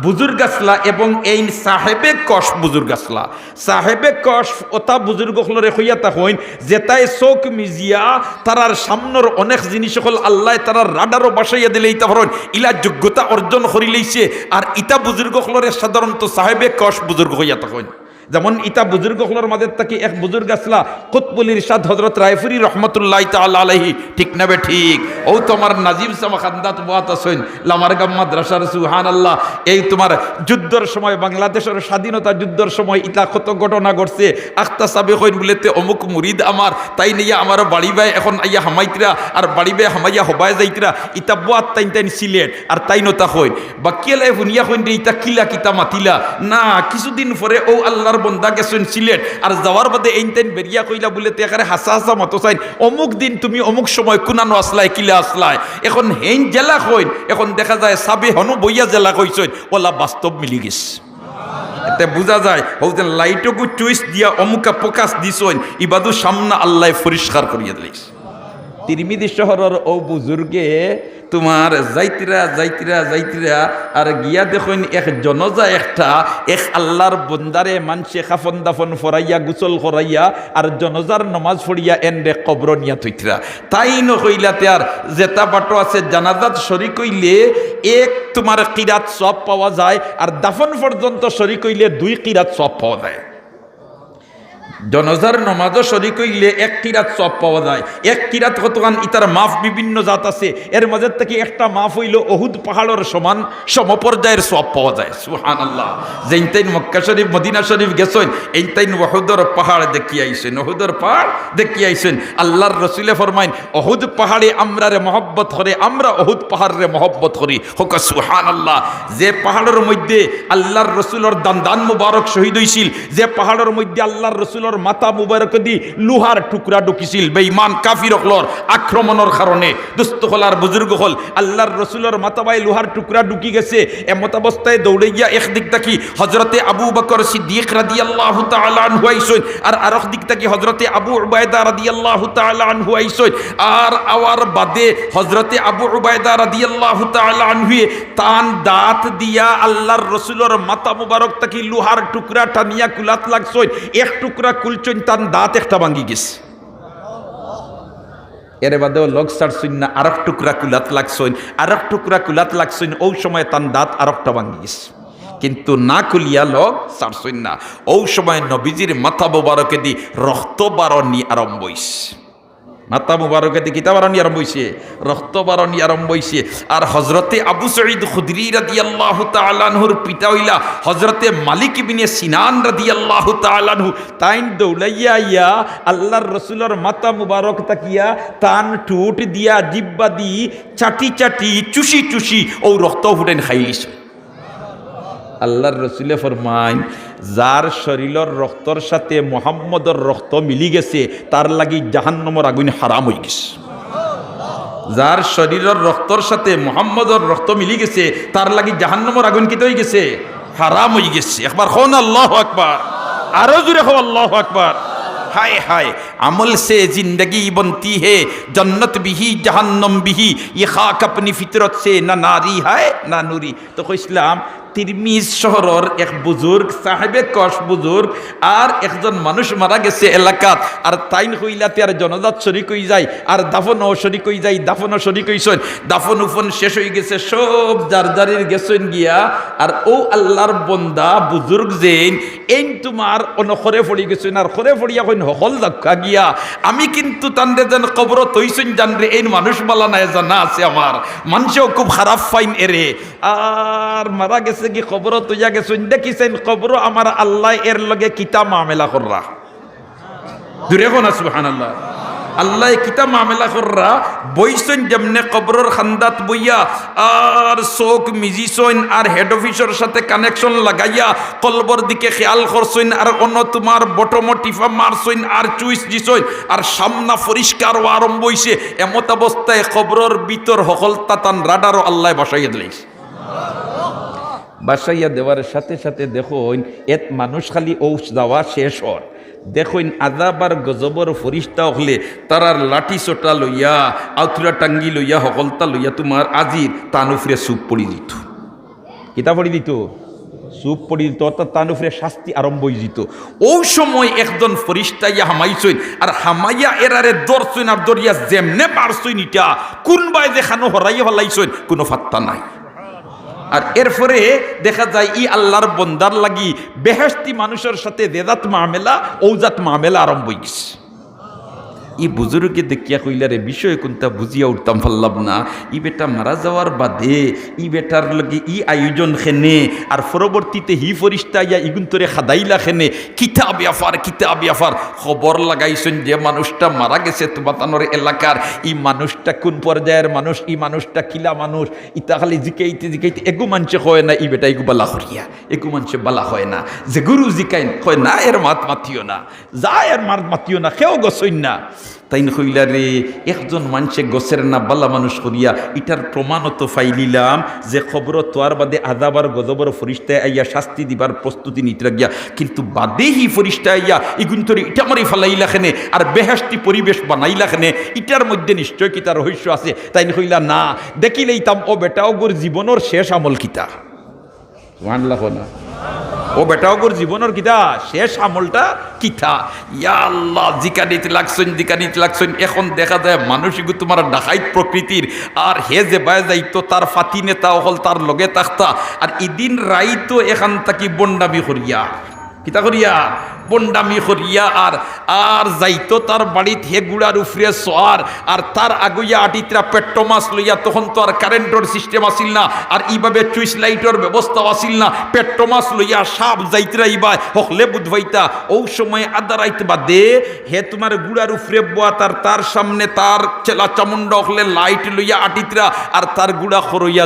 বুজুর্গ আসলা এবং এই সাহেবে কশ বুজুর্গ আসলা সাহেবে কশ ওটা বুজুর্গ হলরে হইয়া তা হইন যেটাই চোখ মিজিয়া তারার সামনের অনেক জিনিস হল আল্লাহ তারার রাডারও বাসাইয়া দিলে ইতা হরণ ইলা যোগ্যতা অর্জন করি লইছে আর ইটা বুজুর্গ হলরে সাধারণত সাহেবে কশ বুজুর্গ হইয়া তা হইন যেমন ইতা বুজুর্গ হলোর মাঝে তাকে এক বুজুর্গ আসলা কুতবুল ইরশাদ হযরত রায়ফুরি রহমতুল্লাহি তাআলা আলাইহি, ঠিক না বে ঠিক? ও তোমার নাজিম সামা খান্দাত বাত আছেন লামারগাম মাদ্রাসার, সুবহানাল্লাহ। এই তোমার যুদ্ধের সময়, বাংলাদেশের স্বাধীনতা যুদ্ধের সময় ইতা কত ঘটনা ঘটছে। আখতা সাবে কইন বলেতে অমুক মুরিদ আমার, তাই নিয়া আমার বাড়ি বাই এখন আইয়া হামাইতরা, আর বাড়ি বাই হামাইয়া হবায় যাইতরা। ইতা বাত তাইন তাইন সিলেট আর তাই নতা কইন বা কেলে হুনিয়া কইন রে ইতা কিলা কিতা মাতিলা না। কিছুদিন পরে ও আল্লাহর বন্দা গেছেন সিলেট, আর যাওয়ার বাদে এইন তাইন বেরিয়া কইলা বলে এখানে হাসা হাসা মতো চাইন অমুক দিন তুমি অমুক সময় কুনানো আসলাই কিলা আসলাই। এখন হেইন জেলা কইন, এখন দেখা যায় সাবে হনু বইয়া জেলা কইছেন, ওলা বাস্তব মিলি গেছে। এতে বোঝা যায় ও যে লাইটকু চুইস দিয়া অমুকা প্রকাশ দিছইন, ইবাদু সামনা আল্লাহ পরিষ্কার করিয়া দিয়েছে। তিরমিজি শহরের ও বুজুর্গে তোমার যাইতিরা যাইতিরা যাইতিরা আর গিয়া দেখুন এক জনজা একটা এক আল্লাহর বন্দারে মানসে খাফন দাফন ফরাইয়া গুসল করাইয়া আর জনজার নমাজ পড়িয়া এন্ডে কবর নিয়া থইতরা। তাই নহইলাতে আর যেটা বাটো আছে জানাজাত শরিক হইলে এক তোমার কিরাত সব পাওয়া যায়, আর দাফন পর্যন্ত শরিক হইলে 2 কিরাত সব পাওয়া যায়। জনজার নমাজও শরিক হইলে 1 কিরাত সব পাওয়া যায়। 1 কিরাত কতখান ইতার মাফ বিভিন্ন জাত আছে, এর মাঝে থেকে একটা মাফ হইল অহুদ পাহাড়ের সমান সমপর্যায়ের সব পাওয়া যায়। সুবহানাল্লাহ। যেইতাইন মক্কা শরীফ মদিনা শরীফ গেছেন, এইতাইন ওহুদের পাহাড় দেখি আইছেন, ওহুদের পাহাড় দেখি আইছেন। আল্লাহর রসুলে ফরমাইন অহুদ পাহাড়ে আমরা রে মহব্বত করে, আমরা অহুদ পাহাড় রে মহব্বত করি। হোক সুবহানাল্লাহ। যে পাহাড়ের মধ্যে আল্লাহর রসুলের দান মুবারক শহীদ হইছিল, যে পাহাড়ের মধ্যে আল্লাহর রসুলের মাথা মুবারক দি লোহার টুকরা ঢুকিছিল বেঈমান কাফির হলর আক্রমণের কারণে। দুস্থ হলার বুজুর্গ হল আল্লাহর রসুলের মাথা বাই লোহার টুকরা ঢুকি গেছে। এমত অবস্থায় দৌড়ে গিয়া একদিক থাকি হযরতে আবু বকর সিদ্দিক রাদিয়াল্লাহু তাআলা আনহু আইছেন, আর আরেক দিক থাকি হযরতে আবু উবাইদা রাদিয়াল্লাহু তাআলা আনহু আইছেন। আর আওয়ার বাদে হযরতে আবু উবাইদা রাদিয়াল্লাহু তাআলা আনহু তান দাঁত দিয়া আল্লাহর রসুলের মাথা মুবারক থাকি লোহার টুকরা টানিয়া কুলাত লাগছেন। এক টুকরা কুলচন তান দাঁত একটা ভাঙ্গি গেছে। এর বাদেও লগ ছাড়ছইন না, আরেক টুকরা কুলাত লাগছইন, আরেক টুকরা কুলাত লাগছইন। ওই সময় তান দাঁত আরেকটা ভাঙ্গি গেছে, কিন্তু না খুলিয়া লগ ছাড়ছইন না। ওই সময় নবীজির মাথা মুবারকে দি রক্ত বারণী আরম্ভ হইছে। মাতা মুবারকে দি কিতা বারণী আরম্ভ হইছে? রক্ত বারণী আরম্ভ হইছে। আর হযরতে আবু সঈদ খুদরি রাদিয়াল্লাহু তাআলা আনহুর পিতা হইলা হযরতে মালিক ইবনে সিনান রাদিয়াল্লাহু তাআলা আনহু, তাইন দৌড়াইয়া আইয়া আল্লাহর রাসূলের মাতা মুবারক তাকিয়া তান ঠোঁট দিয়া জিহ্বা দি চাটি চাটি চুষি চুষি ও রক্ত ফুটেন খাইলিছে। আল্লাহর রসুলে ফরমাইন যার শরীরের রক্তর সাথে মুহাম্মদের রক্ত মিলি গেছে তার লাগি জাহান্নামের আগুন হারাম হয়ে গেছে। যার শরীরের রক্তর সাথে মুহাম্মদের রক্ত মিলি গেছে তার লাগি জাহান্নামের আগুন কি হয়ে গেছে? হারাম হয়ে গেছে। একবার কোন আল্লাহু আকবার, আরো জোরে হো আল্লাহু আকবার। हाय हाय अमल से जिंदगी बनती है, जन्नत भी ही जहन्नम भी ही, ये खाक अपनी फितरत से ना नारी है ना नूरी। तो इस्लाम তিরমিজ শহরের এক বুজুর্গ সাহেবে কশ বুজুর্গ আর একজন মানুষ মারা গেছে এলাকাত, আর তাইন হইলাতে আর জনজাত শরিক হয়ে যায়, আর দাফনও শরিক হয়ে যায়, দাফনও শরিক হইছেন। দাফন উফন শেষ হয়ে গেছে, সব জারজারির গেছেন গিয়া। আর ও আল্লাহর বন্দা বুজুর্গ যেন এই তোমার অনখরে পড়ি গেছেন, আর খরে পড়িয়া কইন হকল দেখা গিয়া আমি কিন্তু তান্ডে যেন কবর তৈছেন জানরে এই মানুষ বালা নাই জানা আছে আমার, মানুষেও খুব খারাপ ফাইন এরে। আর মারা গেছে কি খবর তুইয়া গেছেন, দেখিছেন খবর আমার আল্লাহ এর লগে কিতা মামেলা কররা। দূরে কোন সুবহানাল্লাহ। আল্লাহ কিতা মামেলা কররা বইছেন যেমনে কবরের খান্দাত বইয়া, আর চোখ মিজিছেন, আর হেড অফিসের সাথে কানেকশন লাগাইয়া কলবর দিকে খেয়াল করছেন, আর অন্য তোমার বটম টিফা মারছেন, আর চুইস দিছেন, আর সামনা পরিষ্কার ও আরম্ভ হইছে। এমত অবস্থায় কবরের ভিতর হকলতা তান রাডারও আল্লাহ বসাইয়া দিলাইছে। বাসাইয়া দেওয়ার সাথে সাথে দেখুন এত মানুষ খালি ও যাওয়া শেষ হয়, দেখুন আযাবার গজবর ফরিস্তা হলে তারার লাঠি চোটা লইয়া আউথুরা টাঙ্গি লইয়া হকলতা লইয়া তোমার আজির তানুফরে চুপ পড়ি দিত। কিতা পড়ি দিত? চুপ পড়ি দিত, অর্থাৎ তানুফরে শাস্তি আরম্ভ হয়ে যেত। ওই সময় একজন ফরিস্তা ইয়া হামাইছইন, আর হামাইয়া এরারে দরছইন, আর দরিয়া যেমনে মারছইন ইটা কোন বাই দেখানো হরাইয়া হলাইছইন কোনো ফাত্তা নাই। আর এরপরে দেখা যায় ই আল্লাহর বন্দার লাগি বেহেশতি মানুষের সাথে দেদাত মামেলা ঔজাত মামেলা আরম্ভ হয়ে গেছে। ই বুজুর্গে দেখিয়া কইলারে বিষয় কোনটা বুঝিয়া উঠতাম পারলাম না। ই বেটা মারা যাওয়ার বাদে ই বেটার লগে ই আয়োজন খেনে আর পরবর্তীতে হি ফরিস্তা ইয়া ইগুন তোরে খাদাইলা খেনে কিতাব ইয়াফার খবর লাগাইছেন যে মানুষটা মারা গেছে তোমাতানোর এলাকার। ই মানুষটা কোন পর্যায়ের মানুষ, ই মানুষটা কিলা মানুষ, ইতা খালি জিকাইতে এগু মানুষে হয় না ই বেটা এগু বালা করিয়া, এগু মানুষে বালা হয় না। যে গুরু জিকাইন হয় না এর মাত মাতিও না, যা এর মাত মাতিও না, কেউ গছইন না। তাইন কইলারে একজন মানুষে গোসের না বালা মানুষ করিয়া ইটার প্রমাণত ফাইলিলাম যে খবর তোয়ার বাদে আদাবার গজবর ফরিস্তায় আইয়া শাস্তি দিবার প্রস্তুতি নিতে লাগিয়া, কিন্তু বাদে হি ফরিস্তায় আইয়া ইগুন তোরে ইটা মারি ফালাইলা খেনে আর বেহেশতি পরিবেশ বানাইলা খেনে, ইটার মধ্যে নিশ্চয় কিতা রহস্য আছে। তাইন কইলা না দেখিলেই তাম ও বেটাও গোর জীবনের শেষ আমল কিতা। সুবহানাল্লাহ না ও বেটাও গোর জীবনের কিতা শেষ আমলটা কিতা। ইয়া আল্লাহ জিকানিতে লাগছেন। এখন দেখা যায় মানসিক তোমার ডাকাইত প্রকৃতির, আর হে যে বায় যাইতো তার ফাতি নেতা হল তার লগে তাখতা, আর ইদিন রাইতো এখান থাকি বন্ডামি করিয়া কিতা করিয়া বন্ডামি করিয়া আর যাইতো তার বাড়িত হে গুড়ার উফরে সোয়ার, আর তার আগুইয়া আটিত্রা পেট্রো মাছ লইয়া, তখন তো আর কারেন্টর সিস্টেম আসিল না, আর এইভাবে চুইস লাইটর ব্যবস্থাও আসিল না। পেট্রো মাছ লইয়া সাপ যাইতরা ইবা হকলে বুধবাইতা ও সময় আদা রাইত বাদে হে তোমার গুড়ার উফরে বোয়া তার সামনে তার চেলা চামুন্ডা হকলে লাইট লইয়া আটিত্রা, আর তার গুড়া খরইয়া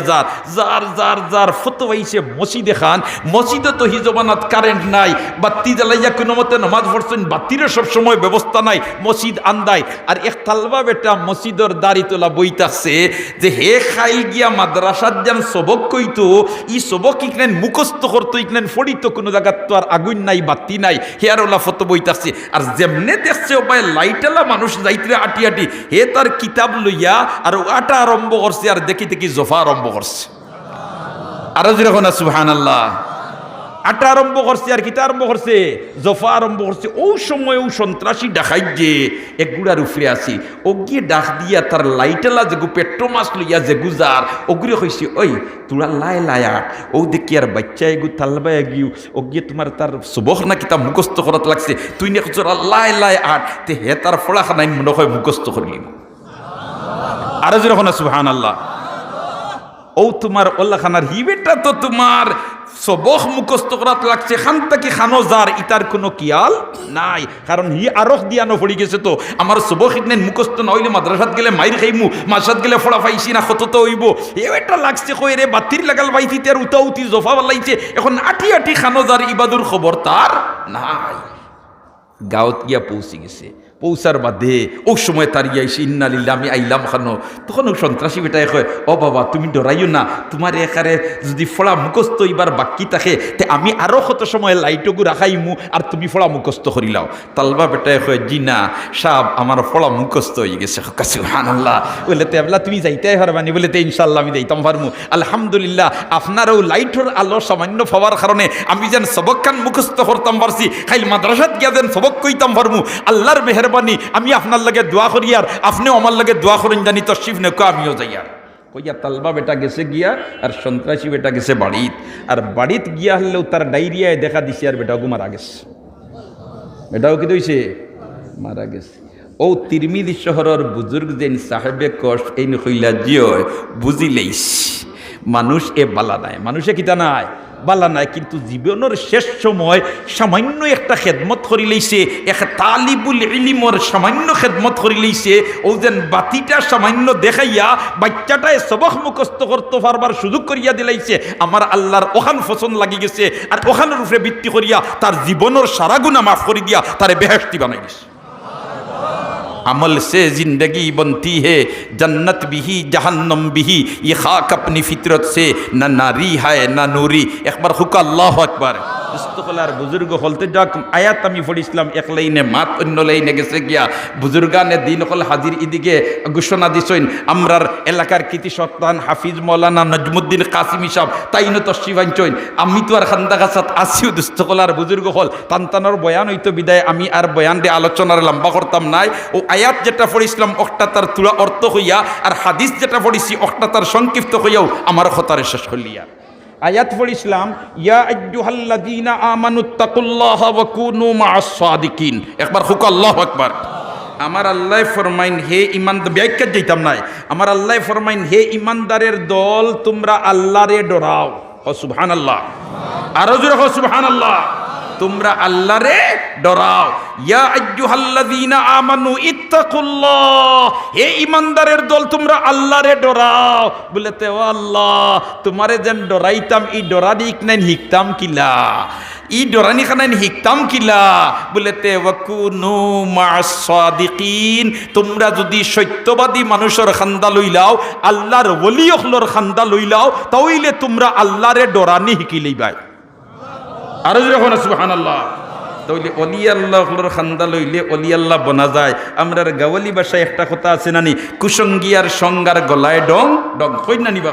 যার ফতোয়াইছে মসজিদে খান। মসজিদে তো হিজবানাত কারেন্ট নাই, বাতি জ্বালাইয়া কোনো মতে নামাজ পড়ছেন, বাতিরও সবসময় ব্যবস্থা নাই, মসজিদ আন্দায়। আর এক তালবা বেটা মসজিদর দাড়ি তোলা বইতাছে যে হে খাইল গিয়া মাদ্রাসাত যান সবক কইতো, ই সবক ইকলেন মুখস্থ করতো, ইকলেন ফড়িত কোনো জায়গার তো আর আগুন নাই বাতি নাই, হেয়ার ওলা ফটো বইতাছে। আর যেমনে দেখছে ও ভাই লাইটালা মানুষ যাইতে আটি হে তার কিতাব লইয়া আর আটা আরম্ভ করছে, আর দেখি জফা আরম্ভ করছে। আরো যেরকম না সুবহানাল্লাহ, আটা আরম্ভ করছে আর কিতা আরম্ভ করছে, জফা আরম্ভ করছে। ও সময় ও সন্ত্রাসী ডাকাই যে এক গুড়ার উফরে আসি, ও গিয়ে ডাক দিয়া তার লাইটালা যেগু পেট্রো মাছ লইয়া যে গুজার ওগুলো কইছি, ওই তোরা লাই আট ও দেখি আর বাচ্চা এগু তালবা এগিউ ও গিয়ে তোমার তার সুবখ না কিতা মুখস্থ করাত লাগছে, তুই না তোরা লাই আট তে হে তার ফোড়া খানাই মনে হয় মুখস্থ করলি। আরো যেরকম সুবহানাল্লাহ, ও তোমার ওল্লাখানার হিবেটা তো তোমার সবক মুখস্থ করাত লাগছে, খানটা কি খানো যার ইতার কোনো কিয়াল নাই, কারণ হি আরখ দিয়ানো পড়ি গেছে। তো আমার সবক ইতনেন মুখস্থ না হইলে মাদ্রাসাত গেলে মাইর খাইমু, মাসাত গেলে ফোড়া পাইছি না কত তো হইব। এটা লাগছে কই রে বাতির লাগাল বাইতি তার উতি জফা বালাইছে, এখন আটি খানো যার ইবাদুর খবর তার নাই। গাঁৱত গিয়া পৌঁছি গেছে, পৌঁছার বাদে ও সময় তারিয়া আইসি ইন্নালিল্লাহ আমি আইলাম খানো। তখন ও সন্ত্রাসী বেটায় কয়, ও বাবা তুমি ডরাইও না, তোমার একারে যদি ফোড়া মুখস্থ এবার বাকি থাকে তে আমি আরো কত সময় লাইটগু রাখাইমু আর তুমি ফোড়া মুখস্থ করিলাও। তালবা বেটায় কয়, জি না সাব আমার ফোড়া মুখস্থ হয়ে গেছে। সুবহানাল্লাহ, বলে তে আল্লাহ তুমি যাইতে পারবানি? বলে তে ইনশাল্লাহ আমি যাইতাম পারমু। আলহামদুলিল্লাহ আপনারও লাইটর আলো সামান্য পাওয়ার কারণে আমি যেন সবকখান মুখস্থ করতাম পারছি, খাইল মাদ্রাসাত গিয়া যেন সবক কইতাম পারমু। আল্লাহর মেহরবানি, আমি আপনার লাগে দোয়া করি আর আপনিও আমার লাগে দোয়া করেন, জানি তশরিফ নেকো আমিও যাই। আর কইয়া তালবা বেটা গেছে গিয়া আর সন্ত্রাসী বেটা গেছে বাড়িত, আর বাড়িত গিয়া হলেও তার ডায়রিয়ায় দেখা দিছে আর বেটাও মারা গেছে। বেটাও কি দইছে মারা গেছে। ও তিরমিজি শহরের বুজুর্গ যেন সাহেবে কষ্ট এই নইলা জিও বুঝিলেইস মানুষ এ বালা নাই, মানুষে কিতা নাই বালা নাই, কিন্তু জীবনের শেষ সময় সামান্য একটা খেদমত করি লইছে, এক তালিবুল ইলিমর সামান্য খেদমত করি লইছে। ও যেন বাতিটা সামান্য দেখাইয়া বাচ্চাটায় সবক মুখস্থ করতে পারবার সুযোগ করিয়া দিলাইছে। আমার আল্লাহর ওখান পছন্দ লাগি গেছে, আর ওখানের উপরে ভিত্তি করিয়া তার জীবনের সারা গুনাহ মাফ করে দিয়া তারে বেহেশতি বানাই গেছে। अमल से जिंदगी बनती है, जन्नत भी ही जहन्नम भी ही, ये खाक अपनी फितरत से न नारी है न नूरी। एक बार हुक्का अल्लाह अकबर। ইস্তকলার বুজুর্গ হলতে যাক আয়াত আমি পড়িছিলাম, এক লাইনে মাত অন্য লাইনে গেছে গিয়া বুজুর্গানে দিন হল হাজির ইদিকে ঘোষণা দিছেন। আমরার এলাকার কৃতি সন্তান হাফিজ মৌলানা নজমুদ্দিন কাসিমি সাহেব তাইনো তশরিফ আনছেন। আমি তো আর খান্দাগাছাত আসিও দুস্তকলার বুজুর্গ হল তান্তানোর বয়ান হইতো বিদায় আমি আর বয়ান দিয়ে আলোচনার লম্বা করতাম নাই। ও আয়াত যেটা পড়িছিলাম অকটা তার তুলা অর্থ হইয়া, আর হাদিস যেটা পড়িছি অকটা তার সংক্ষিপ্ত হইয়াও আমার খতারে শেষ হলিয়া। আয়াত পড়িছিলাম, ইয়া আইয়ুহাল্লাযীনা আমানুত্তাকুল্লাহা ওয়া কুনু মা'আস সাদিকিন। একবার হুক আল্লাহু আকবার। আমার আল্লাহ ফরমাইন, হে ইমান, ব্যাখ্যা দিতাম নাই, আমার আল্লাহ ফরমাইন, হে ইমানদারের দল, তোমরা আল্লাহরে ডরাও। ও সুবহানাল্লাহ, আরো জোরে ও সুবহানাল্লাহ। তোমরা আল্লাহরে ডরাও। ইয়া আইয়ুহাল্লাযীনা আমানু ইত্তাকুল্লাহ, হে ইমানদারের দল, তোমরা আল্লাহরে ডরাও। বলেতে, ও আল্লাহ, তোমারে যেন ডরাইতাম, এই ডরানি নাই হিকতাম কিলা, ই ডরানি খানাইন হিকতাম কিলা। বলেতে, ওয়াকুনু মা'আস সাদিকিন, তোমরা যদি সত্যবাদী মানুষের খান্দা লইলাও, আল্লাহর ওলি হলর খান্দা লইলাও, তাইলে তোমরা আল্লাহরে ডরানি হিকিলেইবাই। আরো যখন সুবহানাল্লাহ। তাহলে অলি আল্লাহর খান্দা লইলে অলি আল্লাহ বনা যায়। আমরার গাওয়ালি ভাষায় একটা কথা আছে নানি, কুসঙ্গিয়ার সঙ্গার গলায় ডং ডং। কইনানি বা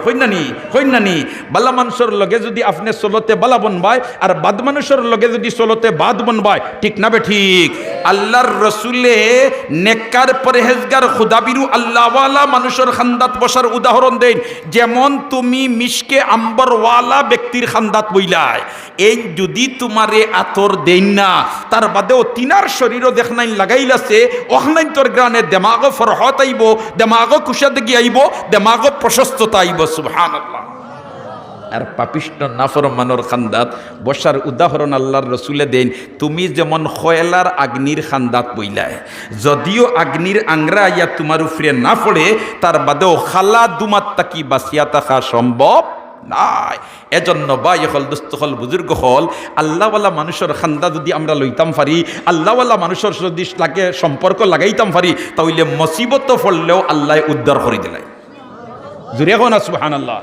কইনানি বালা মানুষের লগে যদি আপনি চলতে বালা বনবায়, আর বাদ মানুষের লগে যদি চলতে বাদ বনবায়, ঠিক না বে ঠিক? আল্লাহর রসুলে নেককার পরহেজগার খুদাবিরু আল্লাহওয়ালা মানুষের খান্দাত বসার উদাহরণ দেন। যেমন তুমি মিশকে আম্বরওয়ালা ব্যক্তির খান্দাত বইলায়, এই যদি তোমারে আতর দেন না, তার বাদেও তিনার শরীরও দেখনাইন লাগাইলাছে, ওখানাইন তোর গ্রানে দেমাগো ফরহত আইব, দেমাগো কুশাদগি আইব, দেমাগো প্রশস্ততা আইব। সুবহানাল্লাহ। আর পাপিষ্ট নাফরমানোর খান্দাত বসার উদাহরণ আল্লাহর রসুলে দেন। তুমি যেমন খয়লার আগ্নির খান্দাত বইলায়, যদিও আগ্নির আংরা আইয়া তোমার উপরে না পড়ে, তার বাদেও খালা দুমাত তাকি বাঁচিয়া থাকা সম্ভব নাই। এজন্য ভাই হল, দুস্থ হল, বুজুর্গ হল, আল্লাহওয়ালা মানুষের খান্দা যদি আমরা লইতাম পারি, আল্লাহওয়ালা মানুষের যদি লাগে সম্পর্ক লাগাইতাম পারি, তাহলে মুসিবত পড়লেও আল্লাহ উদ্ধার করে দিলাই। জুড়ে এখন সুবহানাল্লাহ।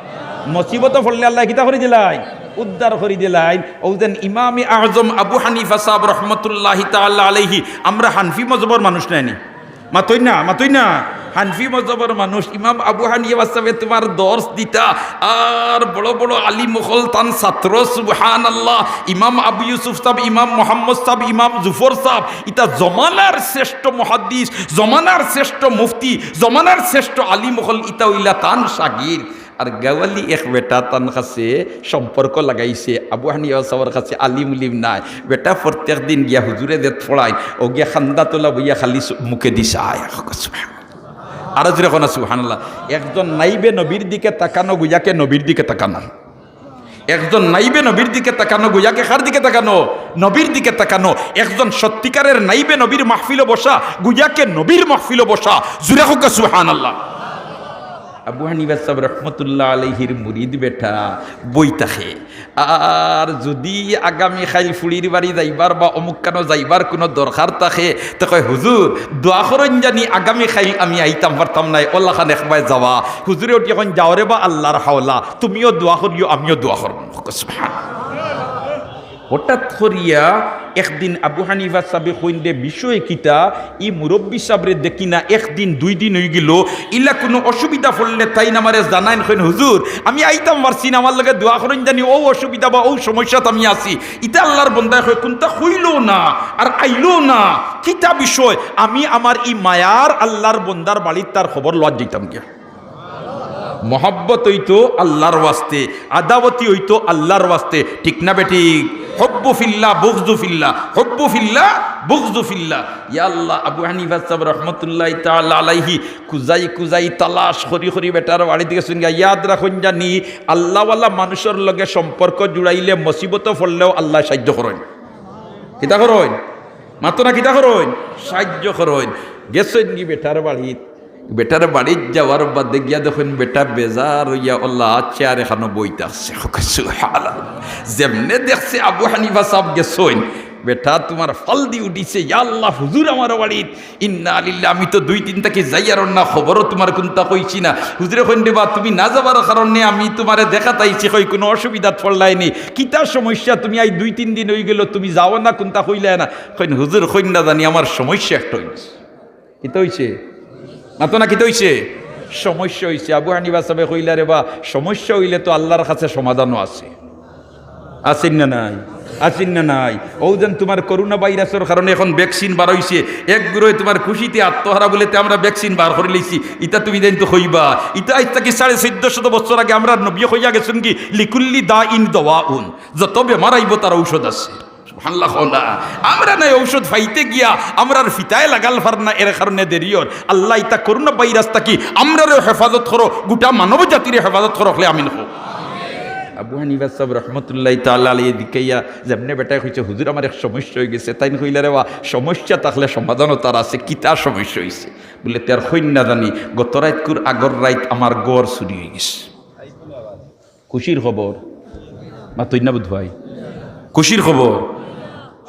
মুসিবত পড়লে আল্লাহ কিতা করে দিলাই? উদ্ধার করে দিলাই। ওজন ইমামে আজম আবু হানিফা সাহেব রহমতুল্লাহি তাআলা আলাইহি, আমরা হানফি মযহবের মানুষ নাইনি, মাতই না হানফি মযহবের মানুষ। ইমাম আবু হানিফা সাহেব তোমার দর্শ দিতা, আর বড় বড় আলিম হল তান ছাত্র। সুবহানাল্লাহ। ইমাম আবু ইউসুফ সাহেব, ইমাম মোহাম্মদ সাহেব, ইমাম জুফর সাহেব, ইতা জমানার শ্রেষ্ঠ মুহাদ্দিস, জমানার শ্রেষ্ঠ মুফতি, জমানার শ্রেষ্ঠ আলিম হল, ইতা হইলা তান শাগির। আর গাওয়ালি এক বেটা তান কাছে সম্পর্ক লাগাইছে, আবু হানিফা সাহেবের কাছে আলিম উলিম নাই। বেটা প্রত্যেক দিন গিয়া হুজুরে দেত ফড়াই, ও গিয়া খান্দা তোলা বইয়া খালি মুখে দিছে আয়। আরো জোরে কোন সুবহানাল্লাহ। একজন নাইবে নবীর দিকে তাকানো, গুয়াকে নবীর দিকে তাকানো। একজন নাইবে নবীর দিকে তাকানো, গুয়াকে কার দিকে তাকানো? নবীর দিকে তাকানো। একজন সত্যিকারের নাইবে নবীর মাহফিলে বসা, গুয়াকে নবীর মাহফিলে বসা। জোরে হোক সুবহানাল্লাহ। আবু হানিফা সাহেব রহমতুল্লাহ আলাইহির মুরিদ বেটা বই থাকে, আর যদি আগামী খাইল ফুড়ির বাড়ি যাইবার বা অমুক কেন যাইবার কোনো দরকার থাকে, তো কয় হুজুর দোয়া করেন জানি আগামী খাইল আমি আইতাম পারতাম নাই, ওল্লা খান একবার যাওয়া। হুজুরে ওটি এখন যাওয়ারে বা আল্লাহর হাওলা, তুমিও দোয়া করিও আমিও দোয়া করব। হঠাৎ করিয়া একদিন আবু হানিফা সাহেব কইন্দে বিষয় কিতা, ই মুরব্বী সাহেবরে দেখি না একদিন দুই দিন হয়ে গেল, ইলা কোনো অসুবিধা পড়লে তাই না আমারে জানাইন, কইন হুজুর আমি আইতাম পারছি না, আমার লগে দোয়া করেন জানি ও অসুবিধা বা ও সমস্যাত আমি আছি। ইতা আল্লাহর বন্দায় কয় কোনটা হইলো না আর আইলো না, কিতা বিষয়? আমি আমার ই মায়ার আল্লাহর বন্দার বাড়ির তার খবর লওয়া যাইতাম গিয়া। মোহাব্বত হইতো আল্লাহর ওয়াস্তে, আদাবতি হইতো আল্লাহর ওয়াস্তে, ঠিক না বেঠিক? হব্বু ফিল্লাহ বুগযু ফিল্লাহ, হব্বু ফিল্লাহ বুগযু ফিল্লাহ। ইয়া আল্লাহ। আবু হানিফা সাহেব রাহমাতুল্লাহি তাআলা আলাইহি কুজাই তালাশ করি বেটার বাড়ি থেকে শুন গিয়া, ইয়াদ রাখুন জানি আল্লাহওয়ালা মানুষের লগে সম্পর্ক জুড়াইলে মুসিবত পড়লেও আল্লাহ সাহায্য করেন। কিতা করেন? মাত্র না কিতা করেন? সাহায্য করেন। গেছেন কি বেটার বাড়িত, বেটার বাড়ির যাওয়ার বাদে গিয়া দেখুন বেটা বেজার হইয়া আল্লাহ চেয়ার এখানো বইতে আসছে। যেমনে দেখছে আবু হানিফা সাহেব গেছেন, বেটা তোমার ফল দিয়ে উঠিছে, ইয়া আল্লাহ হুজুর আমার বাড়িত, ইন্না লিল্লাহ, আমি তো দুই তিন তাকে যাইয়ার না, খবরও তোমার কোনটা কইছি না। হুজুরে কইন দেবা তুমি না যাবার কারণে আমি তোমারে দেখা তাইছি, কই কোনো অসুবিধা পড়লাইনি, কিতা সমস্যা? তুমি আই দুই তিন দিন হয়ে গেল তুমি যাও না, কোনটা কইলে না? কইন হুজুর কইন না জানি আমার সমস্যা একটা হইছে। কিতা হইছে? মাতো না কিতা হইছে? সমস্যা হইছে। আবু হানিফা সাহেব কইলা রে বা সমস্যা হইলে তো আল্লাহর কাছে সমাধানও আছে। আছেন না নাই? আছেন না নাই? ও যেন তোমার করোনা ভাইরাসের কারণে এখন ভ্যাকসিন বার হইছে, একগুড়োয় তোমার খুশিতে আত্মহারা বলেতে আমরা ভ্যাকসিন বার করে লইছি। ইটা তুমি দেন তো হইবা। ইটা আজ থেকে 1450 বছর আগে আমরা নবী হইয়া গেছেন কি লিকুল্লি দা ইন দাওয়াউন, যত বেমার আইব তার ঔষধ আছে। আমরা নাই ঔষধ পাইতে গিয়া আমরা ফিতায় লাগাল পার না, এর কারণে দেরিয়র। আল্লাহ ইতা করোনা ভাইরাস থাকি আমরারও হেফাজত করো, গোটা মানব জাতির হেফাজত করো, আমিন হোক। আবু হানিফা সাহেব রহমতুল্লাহ তাআলা আলাইহি দিকাইয়া যেমনে বেটায় কইছে হুজুর আমার এক সমস্যা হয়ে গেছে, তাই কইলা রে সমস্যা থাকলে সমাধানও তার আছে। কিতা সমস্যা হয়েছে বলে তার হইন না জানি, গত রাতকুর আগর রাত আমার গড় চুরি হয়ে গেছে। খুশির খবর মা তৈনা বুধ ভাই, খুশির খবর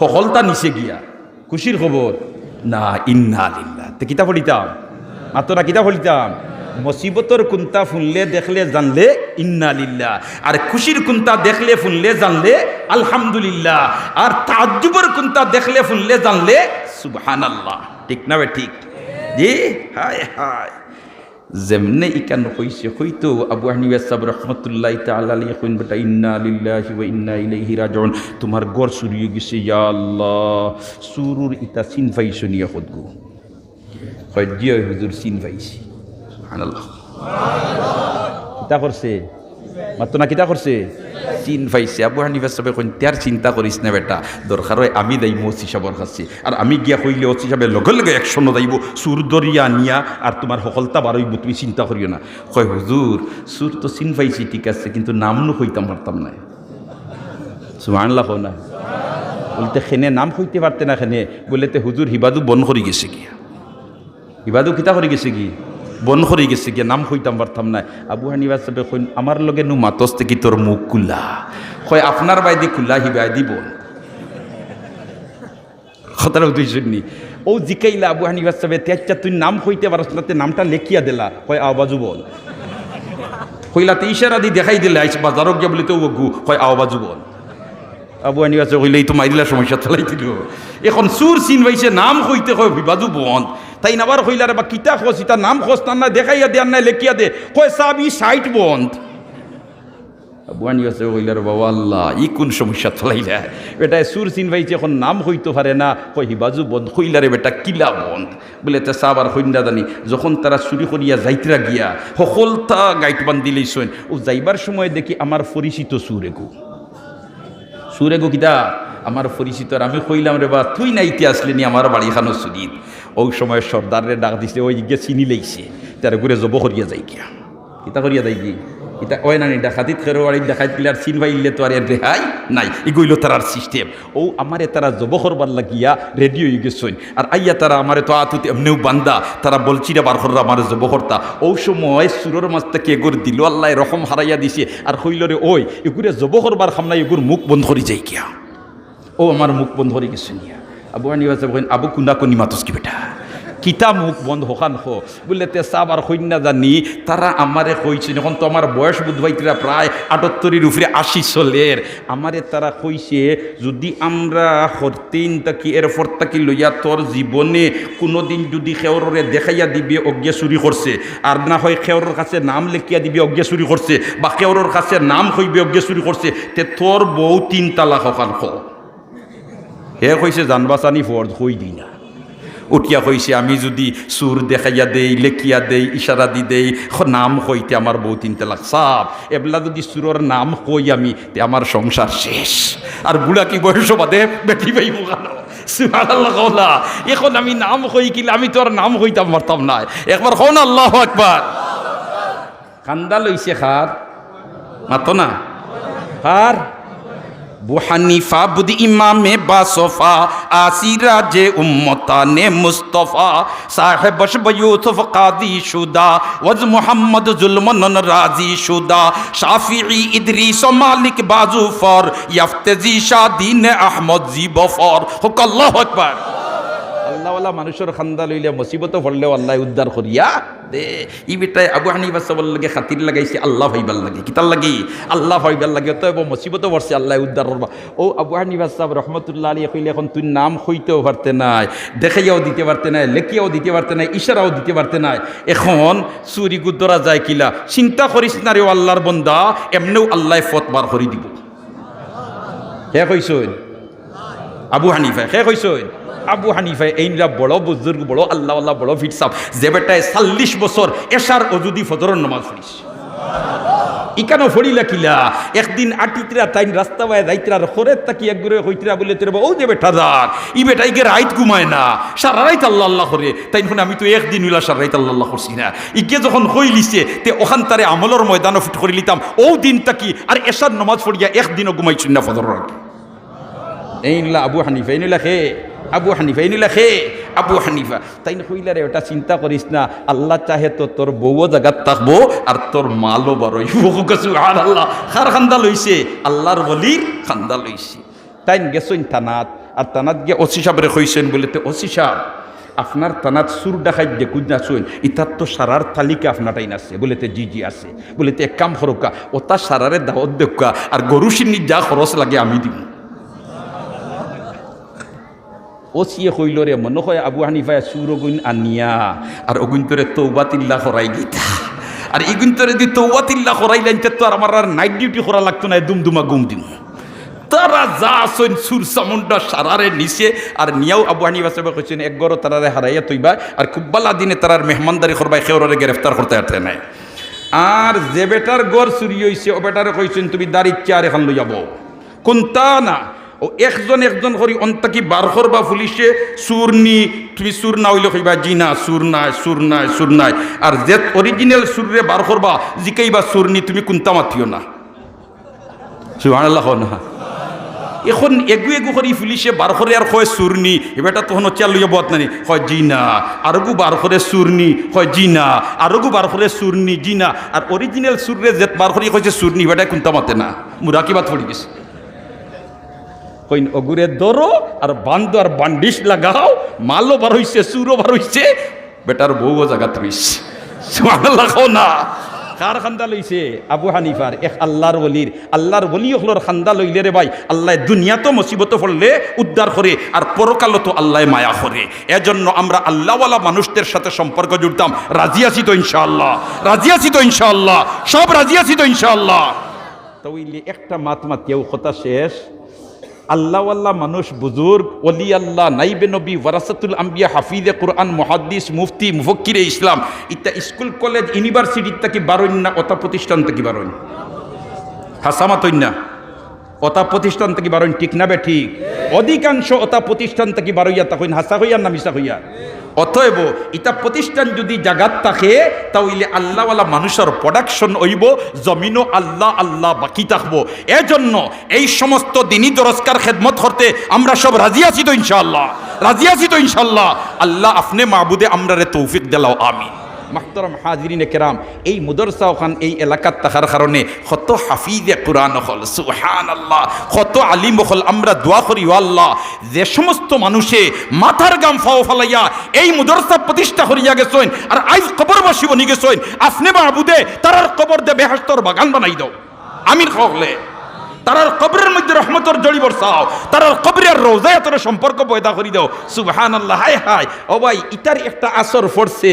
সকলতা নিচে গিয়া খুশির খবর না। ইন্না লিল্লাহ। তে কিতা পড়িতাম মাত্র না, কিতা পড়িতাম মুসিবতর কুন্তা ফুনলে দেখলে জানলে ইন্না লিল্লাহ, আর খুশির কুন্তা দেখলে ফুনলে জানলে আলহামদুলিল্লাহ, আর তাজ্জুবের কুন্তা দেখলে ফুনলে জানলে সুবহানাল্লাহ। ঠিক না বে ঠিক? জি হায় হায়। যেমনে ইকান হইছে হইতো আবু হানিফা সাহেব রহমতুল্লাহ তাআলা আলাইহি কইন বেটা ইন্না লিল্লাহি ওয়া ইন্না ইলাইহি রাজিউন, তোমার ঘর চুরি হয়ে গেছে। ইয়া আল্লাহ, সুরুর ইতা সিন পাইছো নিয়া খদগু কয় জিয়া হুজুর সিন পাইছি। সুবহানাল্লাহ। কিতা করছে মাত্র না, কিতা করছে চিন পাইছে। আবু হানিফা সাহেব কইন তার চিন্তা করিস না বেটা, দরকার হয় আমি দাইব ওসি সাহেবের কাছে, আর আমি গিয়া কইলে ওসি সাহেবের লগে লগে অ্যাকশনও দাইব, সুর দরিয়া নিয়া আর তোমার সকলতা বারইব, তুমি চিন্তা করিও না। কয় হুজুর সুর তো চিন পাইছি ঠিক আছে, কিন্তু নাম নো কইতাম পারতাম না। সুবহানাল্লাহ না বলতে খেনে নাম কইতে পারতে না, খেনে বলেতে হুজুর হিবাদু বন করে গেছে গিয়া, হিবাদু কিতা করে গেছে কি বন করে গেছে গিয়া, নাম কইতাম পারতাম না। আবু হানিফা সাহেব কইন আমার লগে নু মাতস থেকে তোর মুখ খুলা, কয় আপনার বাইদি খুলা হিবাই দিব খতরা দুইজননি। ও জিকাইলা আবু হানিফা সাহেব তেচ্চা তুই নাম কইতে পারছ না, নামটা লেখিয়া দিলা। কয় আওয়াজু বল, কইলাতে ইশারা দি দেখাই দিলে আইস বাজারক গিয়া বলিতে ও গু, কয় আওয়াজু বল। আবু হানিফা সাহেব কইলে এই তো মাইরিলা সমস্যা চালাই দিল। এখন সুর চিন পাইছে, নাম কইতে কয় বিবাদু বন্ধ। তাই নাবার কইলা রে বা কিতা খোঁজ, ইতা নাম খোঁজ না দেখাইয়া দেয়ার নাই লেখিয়া দে, কয় সাব ই সাইট বন্ধ। আবু হানিফা সাহেব কইলা রে বাবা আল্লাহ ই কোন সমস্যা চালাইলা, বেটা সুর চিন পাইছে এখন নাম হইতে পারে না, কয় হিবাজু বন্ধ। কইলা রে বেটা কিলা বন্ধ বলে তে সাব আর কইন্দা জানি। যখন তারা চুরি করিয়া যাইতরা গিয়া সকলতা গাইট বান্ধি লইছেন, ও যাইবার সময় দেখি আমার পরিচিত সুরেগু, সুরেগু কিতা আমার পরিচিত। আর আমি কইলাম রে বা তুই নাইতে আসলি নি আমার বাড়ি খানো চুরি। ওই সময় সর্দারে ডাক দিছে, ওই গিয়ে চিনি লাইছে, তার ঘুরে জব করিয়া যাই গিয়া। কিতা করিয়া যাই কি এটা ওই নানি ডাকাতিত খেরোয়াড়ি দেখাই দিলে আর চিন পাইলে তো আর এর রেহাই নাই। এগুইল তারার সিস্টেম। ও আমারে তারা জব করবার লাগিয়া রেডি হয়ে গেছেন, আর আইয়া তারা আমারে তো আতুতে এমনিও বান্দা, তারা বলছি রে বার কররা আমার জব করতা। ও সময় সুরের মাছ থেকে এগুর দিল আল্লাহ রকম হারাইয়া দিছে, আর হইল রে ওই এগুরে জব করবার সামনে এগুর মুখ বন্ধ করি যাই গিয়া। ও আমার মুখ বন্ধ করে গেছে নিয়া। আবু হানিফা সাহেব কইন আবু কুন্দা কোনি মাতস কি বেটা কিতা মুখ বন্ধ হকান হো বললে তে সাব আর কন্যা জানি তারা আমারে কইছে, এখন তো আমার বয়স বুধবাইতরা প্রায় 78-এর উপরে 80 চলের। আমারে তারা কইছে যদি আমরা হরতেইন তাকি এরপর তাকি লইয়া তোর জীবনে কোনোদিন যদি খেওরে দেখাইয়া দিবে অজ্ঞা চুরি করছে, আর না হয় খেওরের কাছে নাম লেখিয়া দিবে অজ্ঞা চুরি করছে, বা খেওরের কাছে নাম হইবে অজ্ঞা চুরি করছে, তে তোর বউ 3 তালাক হকান হ। হে কইছে জানবাসানি ফর্জ কই দিই না। উঠিয়া কইছে আমি যদি সুর দেখাইয়া দেই লেখিয়া দেই ইশারা দি দেই নাম কইতে আমার বউ 3 তালাক সাপ, এবলা যদি সুরের নাম কই আমি তে আমার সংসার শেষ। আর বুড়া কি বয়স বাদে বেটি পাই মুখানো সুবহানাল্লাহ। এখন আমি নাম কই কিলে আমি তো আর নাম কইতাম পারতাম না। একবার হন আল্লাহু আকবার। কান্দা লইছে খার মাতো না খার আবু হানিফা বুদি ইমামে বাসফা আসিরাজে উম্মতানে মুস্তফা সাহেব বশব ইউসুফ কাদি শুদা ওয়াজ মুহাম্মদ জুলমান রাজি শুদা শাফিঈ ইদরিস মালিক বাজুফর ইয়াফতেজি শাদিন আহমদ জিবফর হুক আল্লাহু আকবার। আল্লাহওয়ালা মানুষের খান্দা লইলে মুসিবত পড়লেও আল্লাহ উদ্ধার করিয়া দে। ই বেটায় আবু হানিফা সাহেবের লাগে খাতির লাগাইছে আল্লাহ ভাইবার লাগে, কিতার লাগি আল্লাহ ভাইবার লাগে। তো মুসিবত পড়ছে আল্লাহ উদ্ধার করবা। ও আবু হানিফা সাহেব রহমতুল্লাহ আলাইহি কইলে এখন তুই নাম হইতেও পারতে নাই, দেখাইয়াও দিতে পারতে নাই, লেখিয়াও দিতে পারতে নাই, ইশারাও দিতে পারতে নাই। এখন চুরি গুদ্দরা যায় কিলা চিন্তা করিস না রে আল্লাহর বন্দা, এমনিও আল্লাহ ফত বার করে দিব। হে কইসইন আবু হানিফা, হে কইসইন আবু হানিফা। এইরা বড় বুজুর্গ, বড় আল্লাহ আল্লাহ, বড় ফিটসাপ, যে বেটায় 40 বছর এশার অজুদি ফজরের নামাজ পড়িস। ইকানো ফড়িলা কিলা একদিন আটিতরা তাই রাস্তা বায় যাইতরার খরের তাকি একগুরে হইতরা বলে তোর ও যে বেটা দার ই বেটা ইকে রাইত ঘুমায় না, সারা রাইত আল্লাহ আল্লাহ করে। তাই আমি তো একদিন হইলা সারা রাইত আল্লাহ আল্লাহ করছি না। ইকে যখন হইলিছে তে ওখান তারে আমলের ময়দানও ফিট করে লিতাম ও দিন তাকি আর এশার নামাজ পড়িয়া একদিনও ঘুমাইছি না ফজর আগে। এই নিলা আবু হানিফা, এই নিলা খে আবু হানিফা, এই নিলা খে আবু হানিফা। তাই কইলারে ওটা চিন্তা করিস না, আল্লাহ চাহে তো তোর বউও জায়গাত থাকবো আর তোর মালও বড়ই। সুবহানাল্লাহ, খার খান্দা লইছে, আল্লাহর ওলির খান্দা লইছে। তাই গেছেন থানাত, আর থানাত গিয়ে ওসি সাহেবরে কইছেন বলে, তো ওসি সাহেব আপনার থানাত সুর ডাকাই দেখুন না শুন, ইতার তো সারার তালিকা আপনার টাইন আছে বলে, তে জি জি আছে বলে, তো এক কাম করোকা ওটা সারারে দাওয়াত দেখা আর গরু সিন্নি যা খরচ লাগে আমি দিব। ও সিয়ে কইল রে মনে হয় আবু হানিফায় সুর অগুন আনিয়া আর অগুন তোরে তৌবাতিল্লাহ করাই গিতা, আর এগুন তোরে যদি তৌবাতিল্লাহ করাইলেন তো আর আমার আর নাইট ডিউটি করা লাগতো না, দুমদুমা গুম দিম। তারা যা আসেন সুর সামুন্ডা সারারে নিচে আর নিয়াও আবু হানিফা সাহেব কইছেন এক গড় তারারে হারাইয়া তৈবা আর খুব বালা দিনে তারার মেহমানদারি করবাই খেওরে গ্রেফতার করতে আসতে নাই। আর যে বেটার গড় চুরি হইছে ও বেটারে কইছেন তুমি দাঁড়িয়ে চেয়ার এখন লই যাব কোনটা না, ও একজন একজন করি অন্তাকি বার করবা পুলিশে সুরনি, তুমি সুর না হইলে কইবা জি না সুর নাই সুর নাই সুর নাই, আর যে অরিজিনাল সুরে বার করবা জিকাইবা সুরনি তুমি কোনটা মাতিও না। সুবহানাল্লাহ না। এখন এগু এগু করি পুলিশে বার করে আর কয় সুরনি, এবারটা তখন চাল লইয়া বত নানি হয় জি না, আরগু বার করে সুরনি হয় জি না, আরগু বার করে সুরনি জি না, আর অরিজিনাল সুরে যে বার করি কইছে সুরনি এবারটা কোনটা মাতে না, মুরাকিবাত পড়ে গেছে। কইন অগুরে ধরো আর বান্ধো আর বান্ডিশ লাগাও, মালও বার হইছে সুরও বার হইছে, বেটার বউও জায়গাত রইছে। সুবহানাল্লাহ না। কার খান্দা লইছে? আবু হানিফার, এক আল্লাহর ওলির। আল্লাহর ওলি হলোর খান্দা লইলে রে ভাই আল্লাহ দুনিয়া তো মুসিবত পড়লে উদ্ধার করে আর পরকালও তো আল্লাহ মায়া করে। এজন্য আমরা আল্লাহওয়ালা মানুষদের সাথে সম্পর্ক জুড়তাম। রাজি আছি তো ইনশাআল্লাহ? রাজি আছি তো ইনশাআল্লাহ? সব রাজি আছি তো ইনশাআল্লাহ? তাইলে একটা মাত কেউ কথা শেষ। আল্লাহওয়াল্লাহ মানুষ, বুজুর্গ, ওলি আল্লাহ, নাইবে নবী, ওয়ারাসাতুল আম্বিয়া, হাফিজে কুরআন, মুহাদ্দিস, মুফতি, মুফক্কিরে ইসলাম, ইত্যা স্কুল কলেজ ইউনিভার্সিটি থেকে বারোইন না, অতা প্রতিষ্ঠান থেকে বারোইন, হাসামাতইন না, অতা প্রতিষ্ঠান থেকে বারোইন, ঠিক না বে ঠিক? অধিকাংশ অতা প্রতিষ্ঠান থেকে বারোইয়া তখন হাসা হইয়া না মিশা হইয়া। অতএব ইতা প্রতিষ্ঠান যদি জাগাত থাকে তাহলে আল্লাহওয়ালা মানুষের প্রোডাকশন হইব, জমিনও আল্লাহ আল্লাহ বাকি থাকবো। এজন্য এই সমস্ত দিনই দরজকার খেদমত করতে আমরা সব রাজি আছি তো ইনশাআল্লাহ? রাজি আছি তো ইনশাআল্লাহ? আল্লাহ আপনি মাহবুদে আমরা রে তৌফিক দিলাও, আমিন। মাহতারাম হাজিরিনে কেরাম, এই মুদরসা ওখান এই এলাকার থাকার কারণে কত হাফিজে কুরআন হল, সুবহানাল্লাহ, কত আলিম হল। আমরা দোয়া করি আল্লাহ যে সমস্ত মানুষে মাথার গাম ফাও ফালাইয়া এই মুদরসা প্রতিষ্ঠা করিয়া গেছেন আর আইজ কবরবাসী বনি গেছেন, আপনি মাহবুদে তারার কবর দে বেহেশতর বাগান বানাই দাও, আমিন কইলে। তারার কবরের মধ্যে রহমতর জড়ি বর্ষাও, তারার কবরের রোজায় তোর সম্পর্ক পয়দা করি দাও। সুবহানাল্লাহ। হায় হায় ও ভাই, ইটার একটা আসর পড়ছে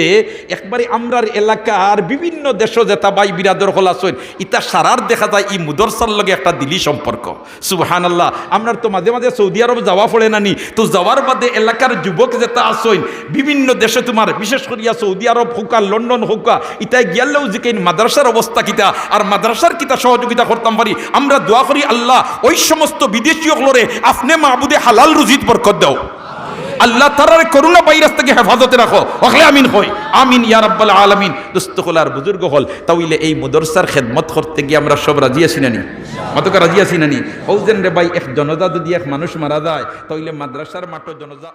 একবারে আমরার এলাকার বিভিন্ন দেশ যেটা ভাই বিরাদর হল আসেন, ইটা সারার দেখা যায় এই মুদরসার লগে একটা দিলি সম্পর্ক। সুবহানাল্লাহ। আমরার তো মাঝে মাঝে সৌদি আরব যাওয়া পড়ে নানি, তো যাওয়ার বাদে এলাকার যুবক যেটা আসেন বিভিন্ন দেশে, তোমার বিশেষ করিয়া সৌদি আরব হোকা, লন্ডন হোকা, ইটাই গিয়ালেও যে মাদ্রাসার অবস্থা কিতা আর মাদ্রাসার কিতা সহযোগিতা করতাম পারি। আমরা দোয়া করি আল্লাহ ওই সমস্ত বিদেশি হলরে আপনি মাহবুদে হালাল রুজিত বরকত দাও, আল্লাহ তারার করোনা ভাইরাস থেকে হেফাজতে রাখো, ওখানে আমিন হই, আমিন ইয়া রাব্বাল আলামিন। দোস্ত হল আর বুজুর্গ হল, তাইলে এই মুদরসার খেদমত করতে গিয়ে আমরা সব রাজি আছি নানি? মাতকা রাজি আছি নানি? হৌজেন রে ভাই, এক জনজা যদি এক মানুষ মারা যায় তাইলে মাদ্রাসার মাঠে জনজা